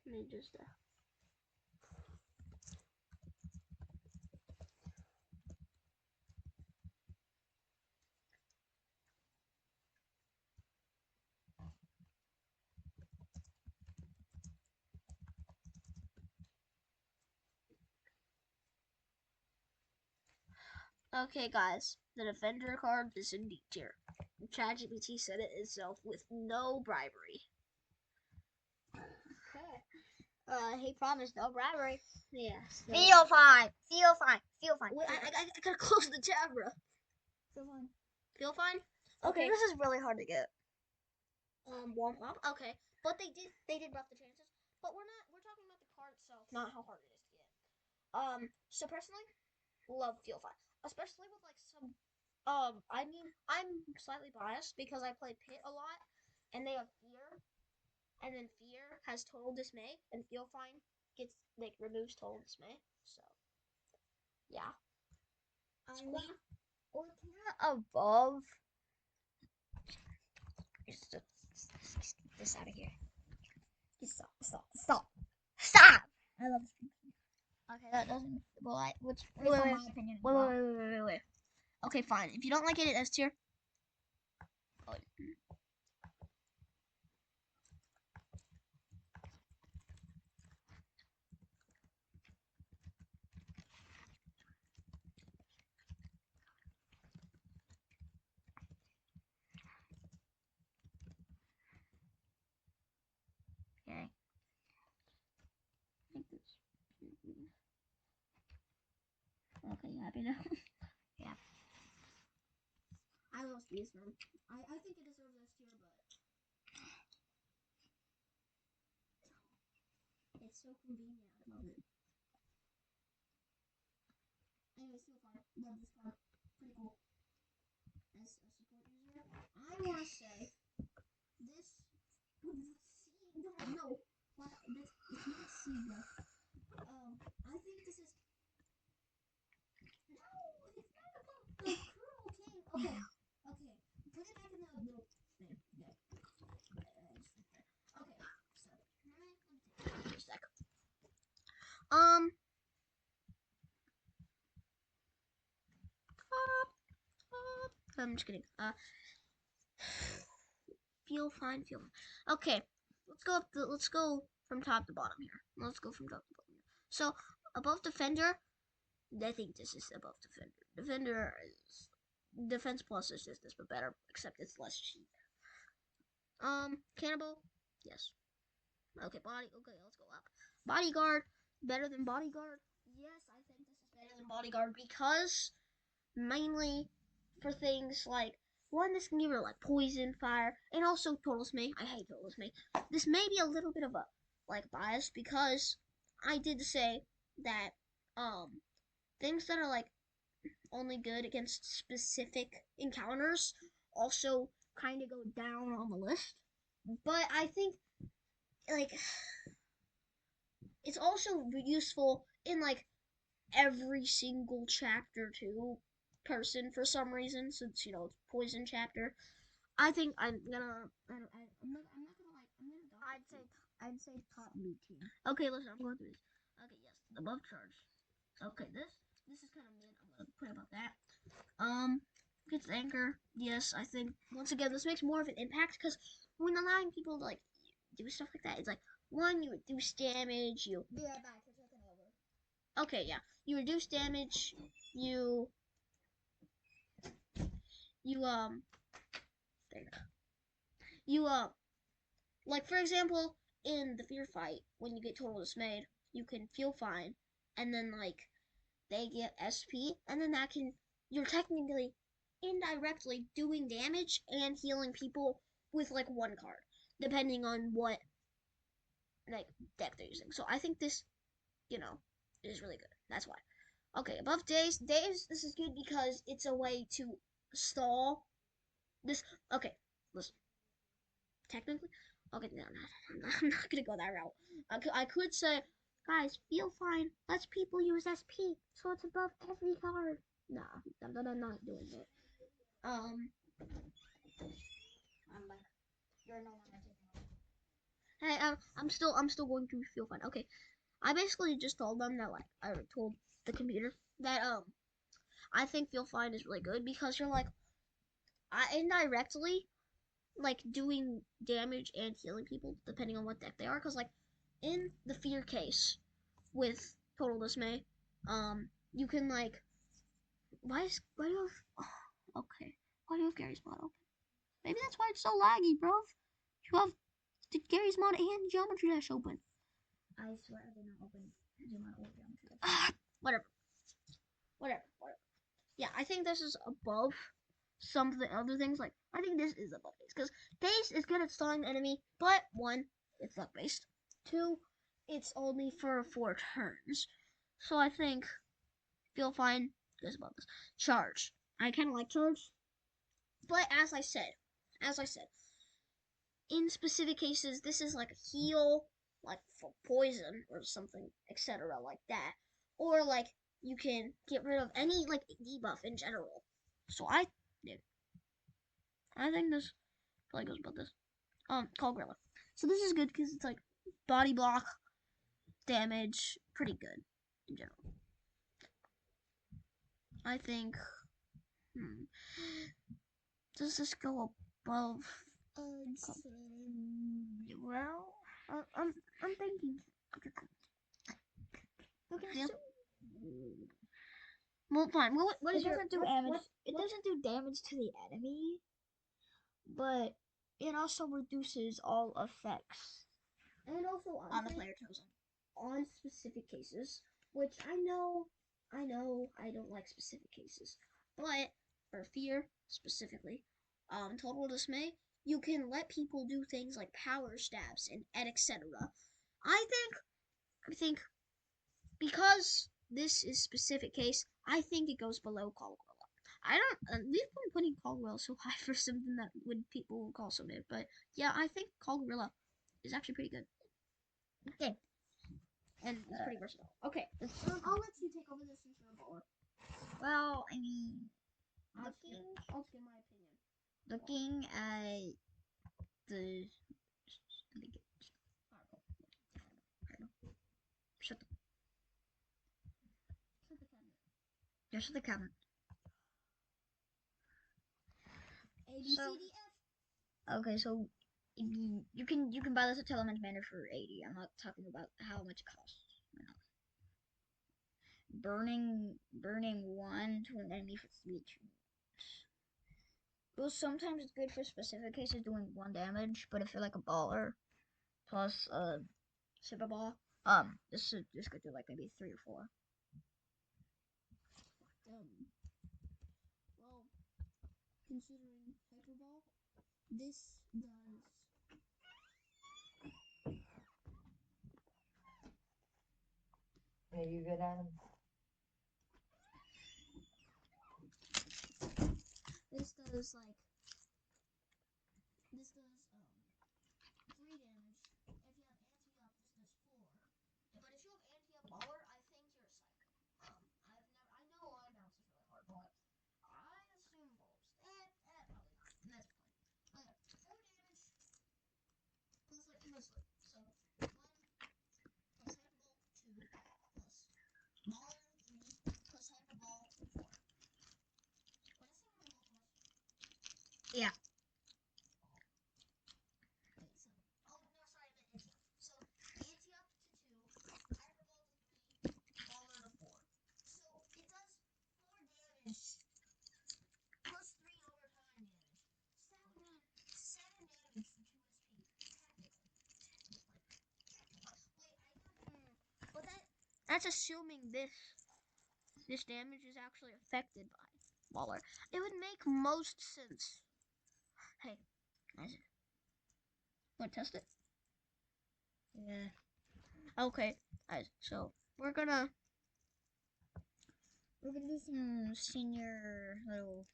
[SPEAKER 3] Let me just. Okay, guys, the Defender card is in D tier. ChatGPT said it itself with no bribery.
[SPEAKER 2] He promised no bribery.
[SPEAKER 3] Yes.
[SPEAKER 2] Feel fine. Feel fine. Feel fine.
[SPEAKER 3] Wait, I gotta close the tab, bro.
[SPEAKER 2] Feel fine.
[SPEAKER 3] Feel fine?
[SPEAKER 2] Okay, this is really hard to get.
[SPEAKER 3] Warm up. Okay, but they did buff the chances. But we're talking about the card itself, not how hard it is to get. So personally, love Feel Fine, especially with like some. I mean, I'm slightly biased because I play Pit a lot, and they have Fear, and then Fear has Total Dismay, and Feel Fine gets like removes Total Dismay. So, yeah.
[SPEAKER 2] Or above. Just get this out of here. Stop. Stop! I love this. Okay, that doesn't. Well, which
[SPEAKER 3] Wait.
[SPEAKER 2] my opinion.
[SPEAKER 3] Wait. Okay, fine. If you don't like it at S tier. Oh,
[SPEAKER 2] Okay. Okay, you happy now? Yeah.
[SPEAKER 3] I love Speed Storm. I think it deserves S tier, but it's so convenient. I love it. Anyway, so far, love this card. Pretty cool. As a support user, I want to say this. No, what? It's not C, bro. I think this is. No, it's not about the Cruel King. Okay. Put it back in the little thing. Okay. Okay. So, let me take a sec. I'm just kidding. Feel fine. Okay, let's go from top to bottom here. So above Defender, I think this is above Defender. Defender is Defense Plus is just this, but better, except it's less cheap. Cannibal, yes. Okay, let's go up. Bodyguard, better than Bodyguard. Yes, I think this is better than Bodyguard because mainly for things like one, this can give her like poison, fire, and also Total Dismay. I hate Total Dismay. This may be a little bit of a like bias because I did say that things that are like only good against specific encounters also kind of go down on the list. But I think like it's also useful in like every single chapter to person for some reason, since it's poison chapter. I think I'm gonna. I'm not gonna like. I'm gonna.
[SPEAKER 2] I'd say top B team.
[SPEAKER 3] Okay, listen. I'm going through this. Okay, yes, the above charge. Okay, this is kind of mid. I'm gonna put about that. Gets anchor. Yes, I think once again this makes more of an impact because when allowing people to like do stuff like that, it's like one, you reduce damage.
[SPEAKER 2] Be right back. We're taking over.
[SPEAKER 3] Okay, yeah, you reduce damage. You you there you go. You like for example in the fear fight when you get total dismayed, you can feel fine, and then like they get SP, and then that can you're technically indirectly doing damage and healing people with like one card, depending on what like deck they're using. So I think this, is really good. That's why. Okay, above days. Days, this is good because it's a way to stall this. Okay, listen. Technically, okay, no, I'm not gonna go that route. I could say, guys, feel fine. Let's people use SP, so it's above every card. Nah, I'm not doing it.
[SPEAKER 2] I'm like, you're no longer taking over.
[SPEAKER 3] Hey, I'm still going to feel fine. Okay, I basically just told them that like I told the computer that I think feel fine is really good because you're like I indirectly like doing damage and healing people depending on what deck they are. Cause like in the fear case with total dismay, you can like why do you have okay why do you have Gary's mod open? Maybe that's why it's so laggy, bro. You have the Gary's mod and Geometry Dash open.
[SPEAKER 2] I swear I did not open Zoom out or Geometry.
[SPEAKER 3] Whatever. Whatever. Yeah, I think this is above some of the other things. Like, I think this is above Days. Because Days is good at stalling the enemy, but one, it's luck based. Two, it's only for 4 turns. So I think Feel Fine goes above this. Charge. I kind of like Charge. But as I said, in specific cases, this is like a heal, like for poison or something, etc. like that. Or like you can get rid of any like debuff in general. So I think this probably goes about this. Call Gorilla. So this is good because it's like body block, damage, pretty good in general. I think. Does this go above? Well, I'm thinking.
[SPEAKER 2] Okay,
[SPEAKER 3] Yeah.
[SPEAKER 2] so
[SPEAKER 3] Well, fine. What
[SPEAKER 2] it
[SPEAKER 3] is your
[SPEAKER 2] doesn't do damage. It doesn't do damage to the enemy, but it also reduces all effects
[SPEAKER 3] and also
[SPEAKER 2] on the player chosen.
[SPEAKER 3] on specific cases, which I know I don't like specific cases, but for fear specifically, total dismay, you can let people do things like power stabs and etc. I think because this is specific case, I think it goes below Call Gorilla. I don't. We've been putting Call Gorilla so high for something that people would call so mid, but yeah, I think Call Gorilla is actually pretty good.
[SPEAKER 2] Okay.
[SPEAKER 3] And it's pretty versatile. Okay, I'll let you take over this since you're a baller.
[SPEAKER 2] Well, I mean,
[SPEAKER 3] I'll just give my opinion.
[SPEAKER 2] looking at the shut the just the cabinet.
[SPEAKER 3] A B
[SPEAKER 2] So-
[SPEAKER 3] C D F.
[SPEAKER 2] Okay, so you can buy this at Teleman's Manor for 80. I'm not talking about how much it costs. Burning one to an enemy for 3 turns. Well, sometimes it's good for specific cases doing 1 damage, but if you're like a baller plus super ball, this could do like maybe 3 or 4.
[SPEAKER 3] Well, considering Hyperball, this does.
[SPEAKER 4] Are you good, Adam?
[SPEAKER 3] This does like. This does 3 damage if you have
[SPEAKER 2] Yeah.
[SPEAKER 1] Oh no, sorry, I meant ante up. So ante up to 2, hyperbole to 3, baller to 4. So it does 4 damage plus 3 overtime damage. So that would mean 7 damage for 2 SP.
[SPEAKER 3] But that's assuming this damage is actually affected by Waller. It would make most sense. Hey, Isaac, want to test it?
[SPEAKER 2] Yeah.
[SPEAKER 3] Okay, Isaac. So we're gonna
[SPEAKER 2] do some senior little.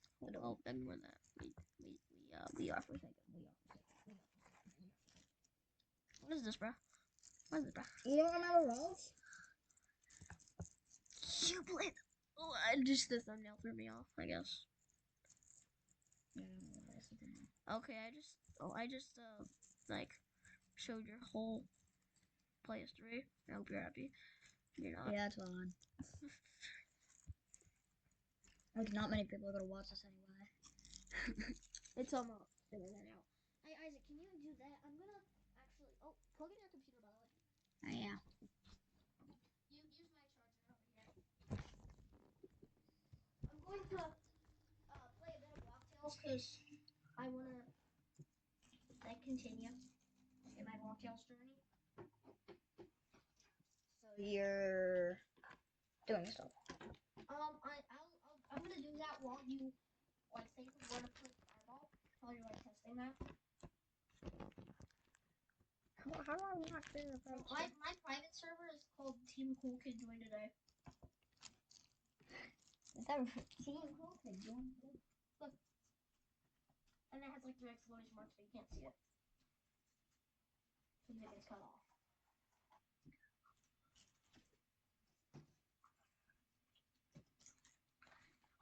[SPEAKER 3] Oh, then we're that we are for a second. What is this, bro? What is this, bro?
[SPEAKER 2] You don't remember rolls?
[SPEAKER 3] Cublet. Oh, just the thumbnail threw me off, I guess. Okay, I just like showed your whole play history. I hope you're happy. You're not.
[SPEAKER 2] Yeah, it's fine. Like, not many people are gonna watch this anyway.
[SPEAKER 3] It's almost figuring that out. Hey, Isaac, can you do that? I'm gonna actually. Oh, plug in your computer, by the way.
[SPEAKER 2] Oh, yeah.
[SPEAKER 1] You use my charger over here. I'm going to play a bit of Blocktails because I want to like continue in my Blocktails journey.
[SPEAKER 2] So you're doing stuff.
[SPEAKER 1] I'm gonna do that while you like think of where to put fireball while you're like testing that.
[SPEAKER 2] How do I not do the
[SPEAKER 1] My private server is called Team Cool Kid Join Today.
[SPEAKER 2] Is that Team Cool Kid Join Today?
[SPEAKER 1] Look. And it has like 3 exclamation marks, but you can't see it. So it gets cut off.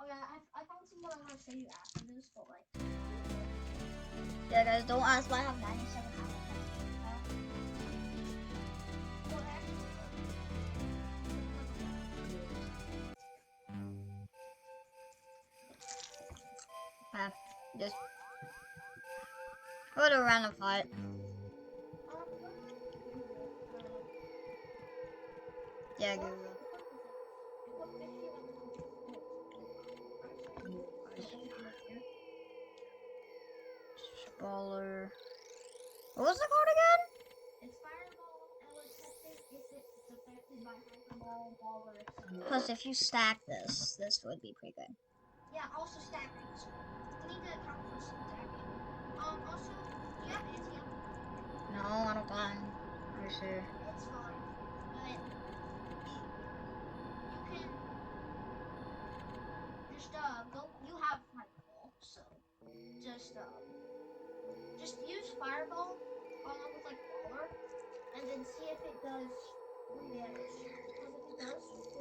[SPEAKER 1] Oh yeah, I found someone I want to show you after this, but like.
[SPEAKER 2] Yeah, guys, don't ask why I have 97 hours.
[SPEAKER 1] Well, actually,
[SPEAKER 2] Just go to a random fight. Yeah, Google. Baller. What was it called again?
[SPEAKER 1] It's fireball, and we're testing if it's affected by hyperball, baller, etc.
[SPEAKER 2] Plus, if you stack this would be pretty good.
[SPEAKER 1] Yeah, also stacking. So we need to account for stacking. Also, do you have ante up?
[SPEAKER 2] No, I don't got him. Let me see.
[SPEAKER 1] It's fine, but you can just go. You have fireball, so just use fireball along with like baller, and then see if it does damage. Because if it does with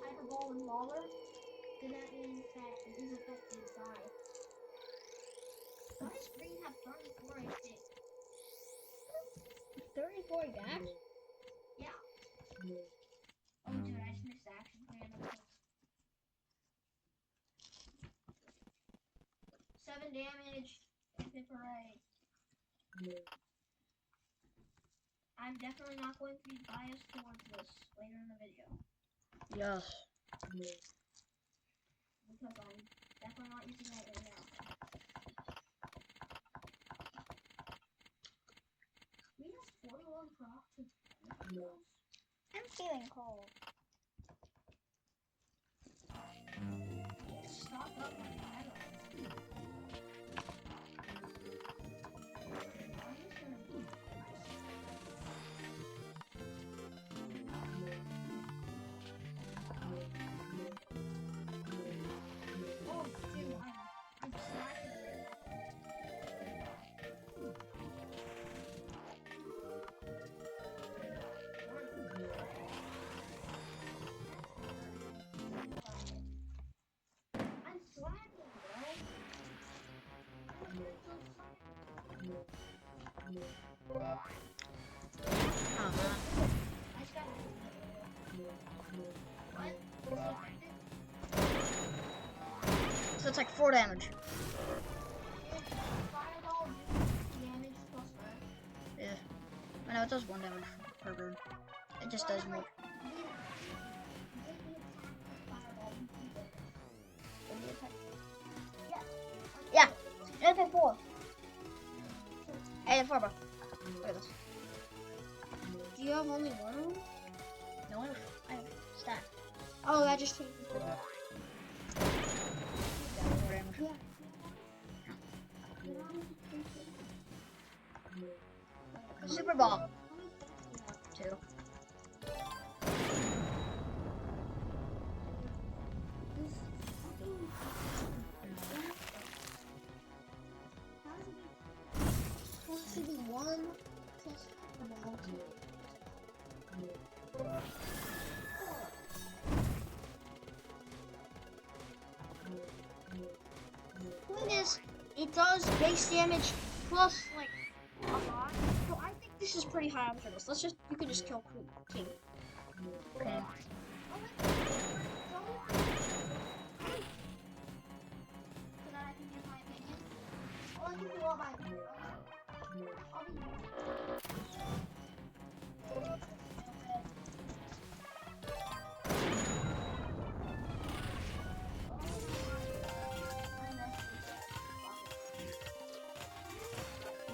[SPEAKER 1] hyperball and baller, then that means that it is affected by. Why does green have 34 HP?
[SPEAKER 2] 34 gaps?
[SPEAKER 1] Yeah. Oh dude, I just missed action plan. 7 damage. Pipperate. I'm definitely not going to be biased towards this later in the video.
[SPEAKER 2] Yes.
[SPEAKER 1] Because I'm definitely not using that right now. We have 41 proc to
[SPEAKER 2] I'm feeling cold.
[SPEAKER 1] stock up my battle. Oh, dude, I'm slacking right I'm slacking, bro.
[SPEAKER 2] Oh, man.
[SPEAKER 1] I just got what?
[SPEAKER 2] So it's like 4 damage. I know it does 1 damage per bird. It just does more. Yeah, it hit 4. Hey, 4, bro. Look at this.
[SPEAKER 3] Do you have only one of them?
[SPEAKER 2] No, I have stack.
[SPEAKER 3] Oh, that just changed the
[SPEAKER 2] Yeah, 4 damage.
[SPEAKER 3] Yeah.
[SPEAKER 2] Super Ball. 2.
[SPEAKER 3] Supposed to be 1 plus ball 2. Point is, it does base damage plus like a lot. So I think this is pretty high on the list. You can just kill King.
[SPEAKER 2] Okay.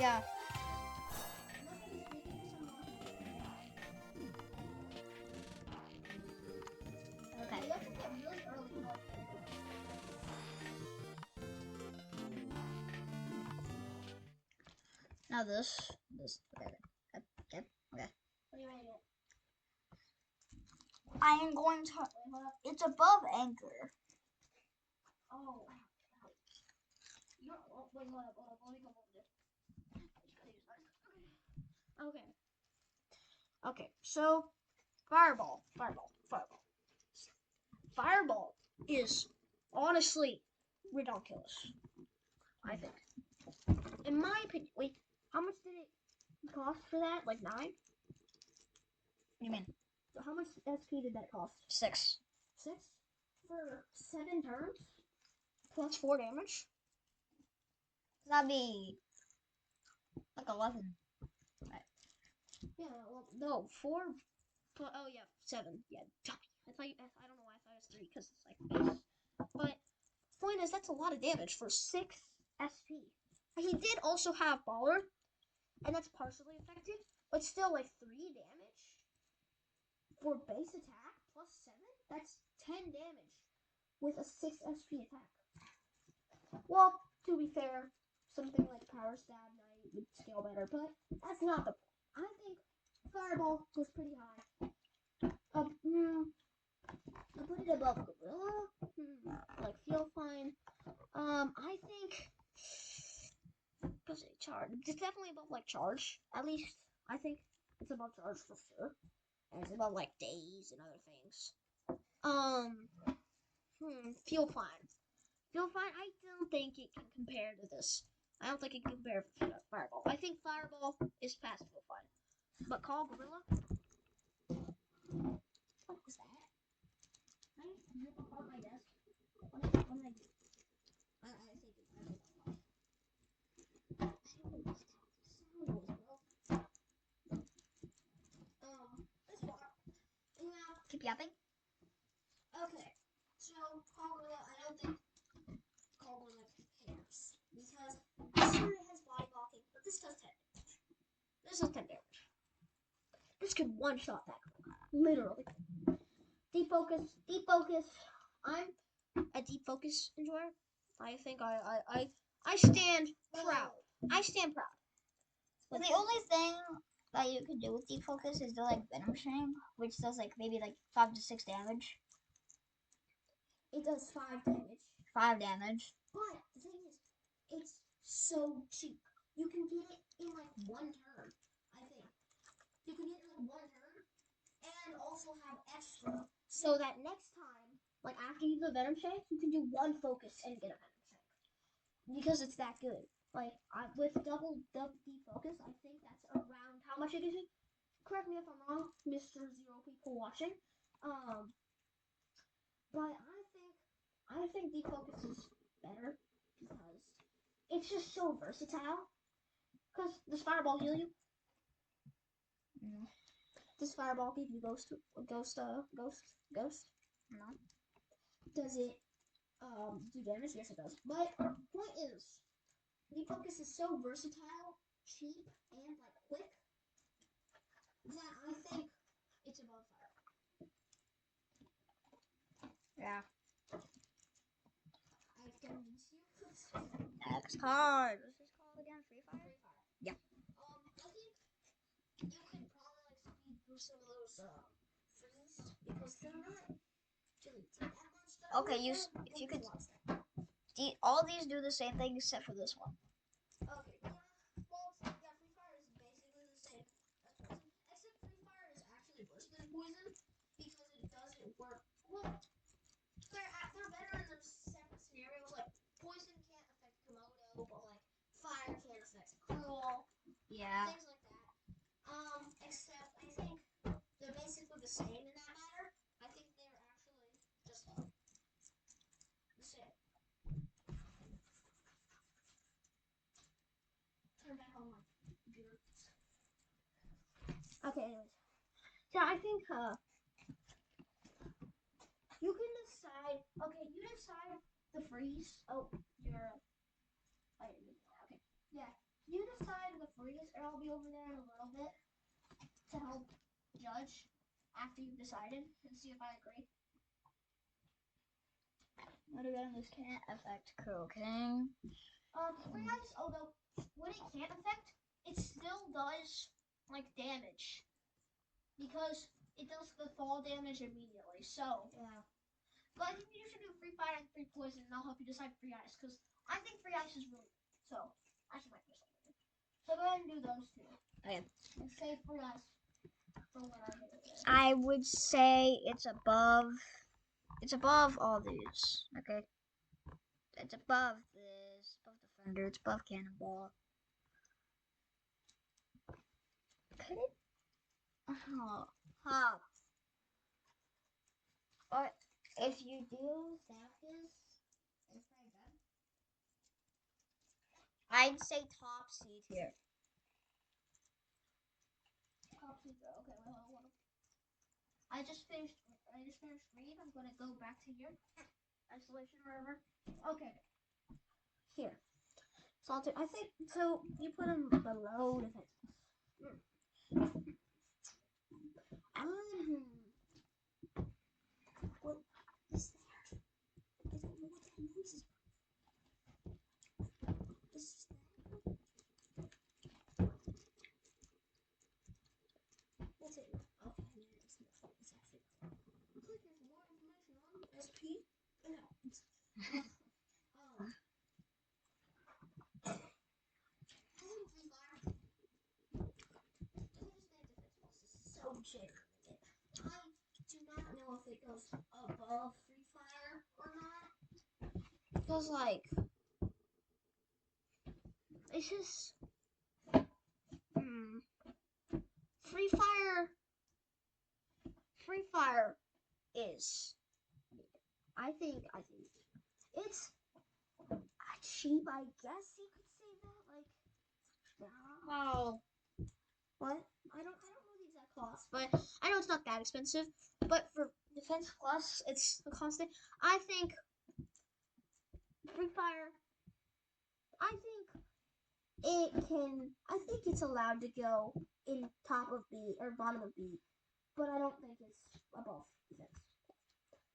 [SPEAKER 2] Yeah. Okay. Now this. Okay. Okay. I am going to. It's above anchor.
[SPEAKER 1] Oh. Wait, hold up. Let me come over there.
[SPEAKER 3] Okay. Okay. So, fireball. Fireball is honestly ridiculous. I think. In my opinion. Wait, how much did it cost for that? Like 9?
[SPEAKER 2] What do you mean?
[SPEAKER 3] So how much SP did that cost?
[SPEAKER 2] 6.
[SPEAKER 3] 6? For 7 turns? Plus 4 damage?
[SPEAKER 2] That'd be like 11.
[SPEAKER 3] Yeah, well, no, 4. Oh, yeah, 7. Yeah, dummy. I don't know why I thought it was 3, because it's like base. But, point is, that's a lot of damage for 6 SP. He did also have Baller, and that's partially effective, but still, like, 3 damage for base attack plus 7? That's 10 damage with a 6 SP attack. Well, to be fair, something like Power Stab Knight would scale better, but that's not the point. I think Fireball was pretty high. I put it above Gorilla. Like Feel Fine. I think Charge. It's definitely above like Charge. At least I think it's above Charge for sure. And it's above like Days and other things. Feel Fine. Feel Fine. I don't think it can compare to this. I don't think it can compare to Fireball. I think Fireball is past Feel Fine. But Call Gorilla.
[SPEAKER 1] What was that? I rip apart my desk. What did I do? I think it's I don't know. I don't know what the sound was, bro. This one. Now,
[SPEAKER 2] Keep yapping.
[SPEAKER 1] okay. So, Cogwilla, I don't think Cogwilla compares. Because this one has body blocking, but this does 10 damage.
[SPEAKER 3] This is 10 damage. This could one-shot that. Literally. Deep focus. I'm a deep focus enjoyer. I think I stand proud.
[SPEAKER 2] But the only thing that you can do with defocus is the like venom shame, which does like maybe like 5 to 6 damage.
[SPEAKER 1] It does 5 damage.
[SPEAKER 2] 5 damage.
[SPEAKER 1] But the thing is, it's so cheap. You can get it in like 1 turn, I think. You can get it in like 1 turn and also have extra.
[SPEAKER 3] So that next time, like after you do the venom shake, you can do 1 focus and get a venom shake. Because it's that good. Like with double defocus, I think that's around how much it is. Correct me if I'm wrong, Mr. Zero people watching. But I think defocus is better because it's just so versatile. Because does Fireball heal you?
[SPEAKER 2] No.
[SPEAKER 1] Does fireball give you ghost?
[SPEAKER 2] No.
[SPEAKER 1] Does it do damage? Yes, it does. But point is, refocus is so versatile, cheap, and like quick that I think it's above fire.
[SPEAKER 2] Yeah.
[SPEAKER 1] I convince you.
[SPEAKER 2] Next card. What's this called again? Free Fire?
[SPEAKER 1] Free fire.
[SPEAKER 2] Yeah.
[SPEAKER 1] I think you could probably like speed through some of those freeze because they're not really that much.
[SPEAKER 2] Okay, if you could. All these do the same thing except for this one.
[SPEAKER 1] Okay, yeah. Well, yeah, free fire is basically the same as poison, except free fire is actually worse than poison because it doesn't work. Well, they're better in their separate scenarios. Like poison can't affect Komodo, but like fire can affect Cruel.
[SPEAKER 2] Yeah.
[SPEAKER 1] Things like that. Except I think they're basically the same in that matter. I think they're actually just the same. Turn back on my computer. Okay, anyways. Yeah, I think you can decide. Okay, you decide the freeze. Oh, you're. Okay. Yeah, you decide the freeze, and I'll be over there in a little bit to help judge after you've decided and see if I agree.
[SPEAKER 2] What again? This can't affect Crow King.
[SPEAKER 1] Free ice. Although what it can't affect, it still does like damage because it does the fall damage immediately. So
[SPEAKER 2] Yeah.
[SPEAKER 1] but I think you should do free fire and free poison, and I'll help you decide free ice because I think free ice is really good. So I should like this one. So go ahead and do those two.
[SPEAKER 2] Okay.
[SPEAKER 1] And save free ice for when I get it.
[SPEAKER 2] I would say it's above. It's above all these. Okay. It's above this. Above Defender. It's above Cannonball. Could it? Oh. Huh. But if you do Zapdos and Fry Gun, I'd say top seed here.
[SPEAKER 1] Top secret. Okay, wait, hold on. I just finished read. I'm gonna go back to here. Isolation or whatever. Okay. Here. Salted. I think so. You put them below defense. What is that? I don't know what that noise is. This is that. What's it? Okay, it's actually. Clicking for more information on SP. No. So generated. I do not know if it goes above Free Fire or not. Because like it's just Free Fire is I think it's cheap, I guess you could say that. Like
[SPEAKER 3] Wow.
[SPEAKER 1] what? I don't know the exact cost, but I know it's not that expensive. But for Defense Plus, it's a constant. I think Free Fire. I think it's allowed to go in top of B or bottom of B, but I don't think it's above Defense.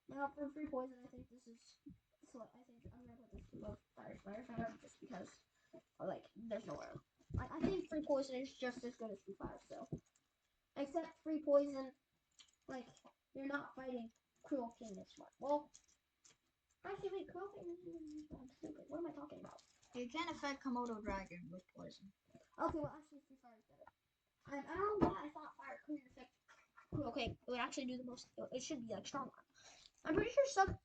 [SPEAKER 1] Now for Free Poison, I think this is. So I think I'm gonna put this above Firefighter just because, like, there's nowhere. Like I think Free Poison is just as good as Free Fire still. Except Free Poison, like, you're not fighting Cruel King this much. Well, actually, wait, Cruel King, I'm stupid. What am I talking about?
[SPEAKER 2] You can't affect Komodo Dragon with poison.
[SPEAKER 1] Okay, well, actually, Free Fire is better. I don't know why I thought Fire couldn't affect Cruel King. It would actually do the most, it should be, like, strong. I'm pretty sure some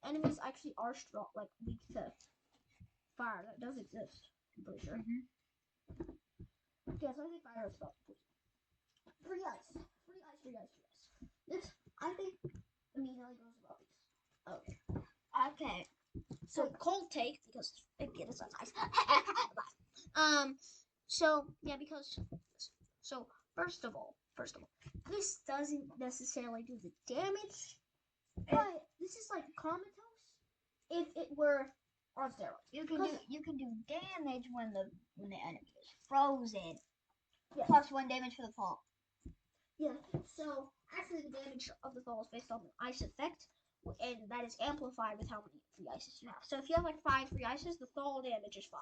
[SPEAKER 1] enemies actually are strong, like, weak to fire. That does exist. I'm pretty sure. Yeah, so I think fire is about free ice. This, I think, immediately goes above these. Okay.
[SPEAKER 2] Okay.
[SPEAKER 1] So cold take because it is nice. So yeah, because so first of all, first of all, this doesn't necessarily do the damage, but this is like comatose if it were on steroids.
[SPEAKER 2] You can do damage when the enemy is frozen.
[SPEAKER 1] Yeah.
[SPEAKER 2] Plus 1 damage for the fall.
[SPEAKER 1] Yeah, so actually the damage of the fall is based on the ice effect, and that is amplified with how many free ices you have. So if you have like 5 free ices, the fall damage is 5,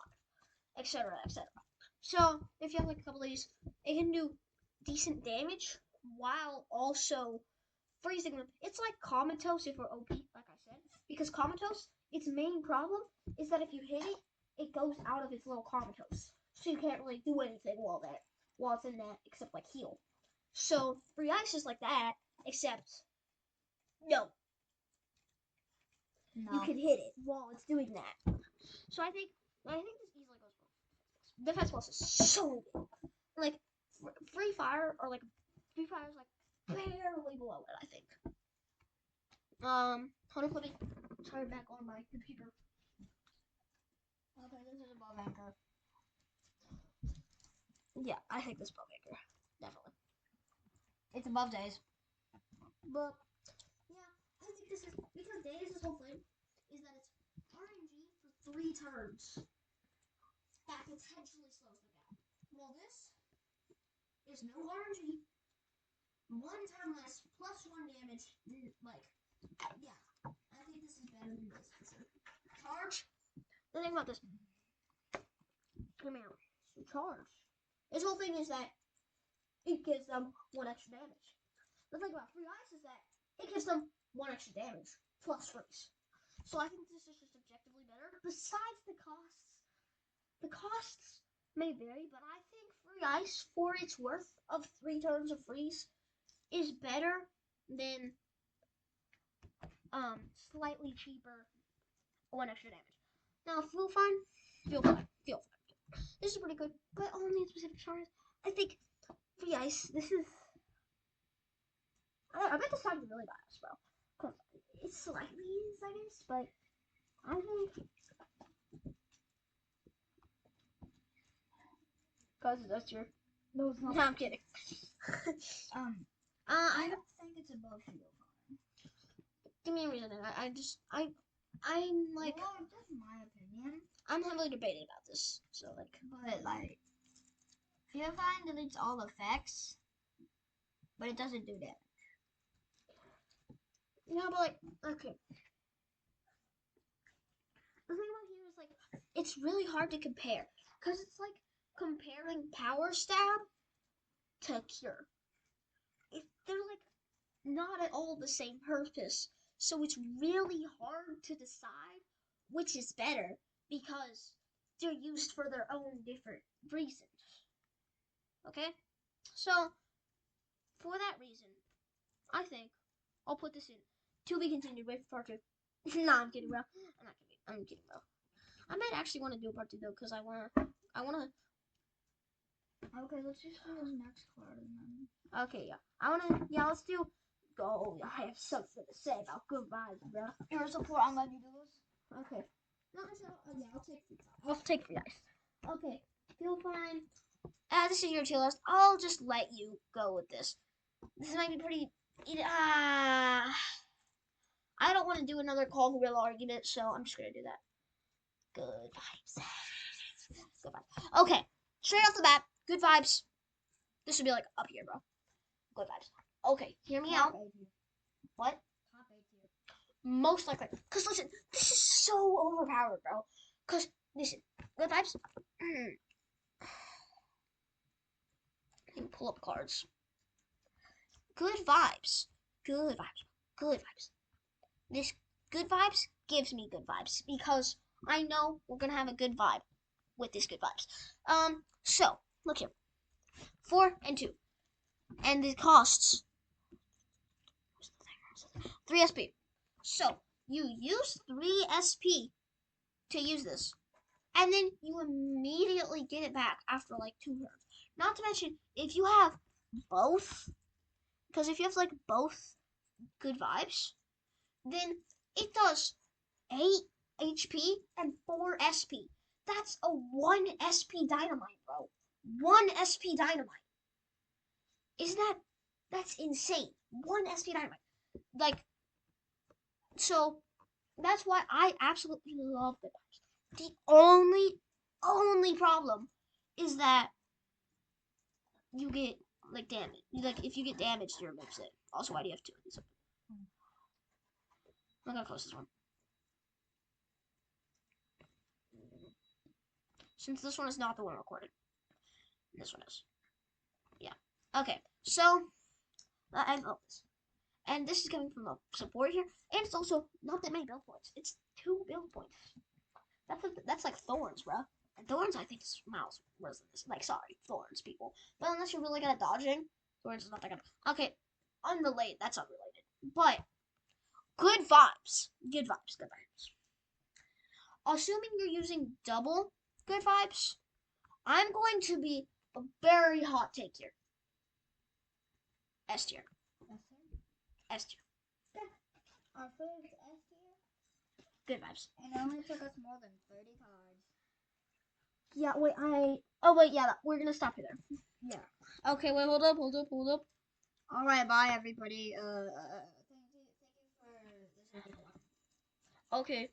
[SPEAKER 1] etc., etc. So if you have like a couple of these, it can do decent damage while also freezing them. It's like comatose if we're OP, like I said, because comatose, its main problem is that if you hit it, it goes out of its little comatose, so you can't really do anything while it's in that except like heal. So free ice is like that, except no, you can hit it while it's doing that. So I think this easily goes both. Defense plus is so good. Like free fire or like free fire is like barely below it, I think. Hold on, let me turn back on my computer.
[SPEAKER 2] Okay, this is above anchor.
[SPEAKER 1] Yeah, I think this above anchor, definitely.
[SPEAKER 2] It's above days.
[SPEAKER 1] But yeah, I think this is because Days' whole thing is that it's RNG for 3 turns. That potentially slows them down. Well, this is no RNG. 1 turn less plus 1 damage. Like, yeah, I think this is better than this for sure. Charge. The thing about this, come here. So charge. His whole thing is that it gives them 1 extra damage. The thing about free ice is that it gives them 1 extra damage plus freeze. So I think this is just objectively better. Besides the costs may vary, but I think free ice for its worth of 3 turns of freeze is better than slightly cheaper 1 extra damage. Now feel fine. This is pretty good, but only in specific genres. I think free ice. This is. I bet this sounds really biased, bro. Cause it's slightly used, I guess, but I think. Cause that's your.
[SPEAKER 2] No, it's not.
[SPEAKER 1] No, I'm kidding.
[SPEAKER 2] I don't think it's above field.
[SPEAKER 1] Give me a reason. I'm like.
[SPEAKER 2] Well, that's my opinion.
[SPEAKER 1] I'm heavily debating about this, so like.
[SPEAKER 2] But like, field fine deletes all effects, but it doesn't do that.
[SPEAKER 1] No, but like, okay. The thing about here is like, it's really hard to compare, cause it's like comparing power stab to cure. They're like not at all the same purpose, so it's really hard to decide which is better because they're used for their own different reasons. Okay, so for that reason, I think I'll put this in to be continued. Wait for part 2. No, I'm kidding, bro. I'm kidding, bro. I might actually want to do a part 2 though, cause I wanna.
[SPEAKER 2] Okay, let's just do this next card and then.
[SPEAKER 1] Okay, yeah. Yeah, let's do. Go. I have something to say about good vibes, bro.
[SPEAKER 2] Your support. I'm letting you do this.
[SPEAKER 1] Okay. No, yeah, I'll take free time. I'll take free ice. Okay. Feel fine. This is your tier list. I'll just let you go with this. This might be pretty. I don't want to do another call gorilla argument, so I'm just gonna do that. Good vibes. Good vibes. Okay. Straight off the bat, good vibes. This would be like up here, bro. Good vibes. Okay, hear me out. What?
[SPEAKER 2] Top 8 tier.
[SPEAKER 1] Most likely. Because listen, this is so overpowered, bro. Because, listen, good vibes. Let me pull up cards. Good vibes. Good vibes. Good vibes. This good vibes gives me good vibes because I know we're going to have a good vibe with this good vibes. So, look here. 4 and 2. And it costs 3 SP. So, you use 3 SP to use this. And then you immediately get it back after like 2 turns. Not to mention, if you have both, because if you have like both good vibes, then it does 8 HP and 4 SP. That's a 1 SP dynamite, bro. 1 SP dynamite. Isn't that
[SPEAKER 3] That's insane. 1 SP dynamite. Like, so that's why I absolutely love good vibes. The only problem is that you get like damage. Like if you get damaged, it removes it. Also, why do you have 2 of these? I'm gonna close this one. Since this one is not the one recorded. This one is. Yeah. Okay. So I love this. And this is coming from the support here. And it's also not that many build points. It's 2 build points. That's like thorns, bro. And thorns I think is miles worse than this. Like sorry, thorns, people. But unless you're really good at dodging, thorns is not that good. Okay. Unrelated, that's unrelated. But good vibes. Good vibes. Good vibes. Assuming you're using double good vibes, I'm going to be a very hot take here. S tier. S tier.
[SPEAKER 2] Our first S tier.
[SPEAKER 3] Good vibes.
[SPEAKER 2] And it only took us more than 30 cards.
[SPEAKER 3] Yeah, wait, oh wait, yeah, we're gonna stop you there.
[SPEAKER 2] Yeah.
[SPEAKER 3] Okay, wait, hold up.
[SPEAKER 2] All right, bye everybody. Thank you for listening.
[SPEAKER 3] Okay.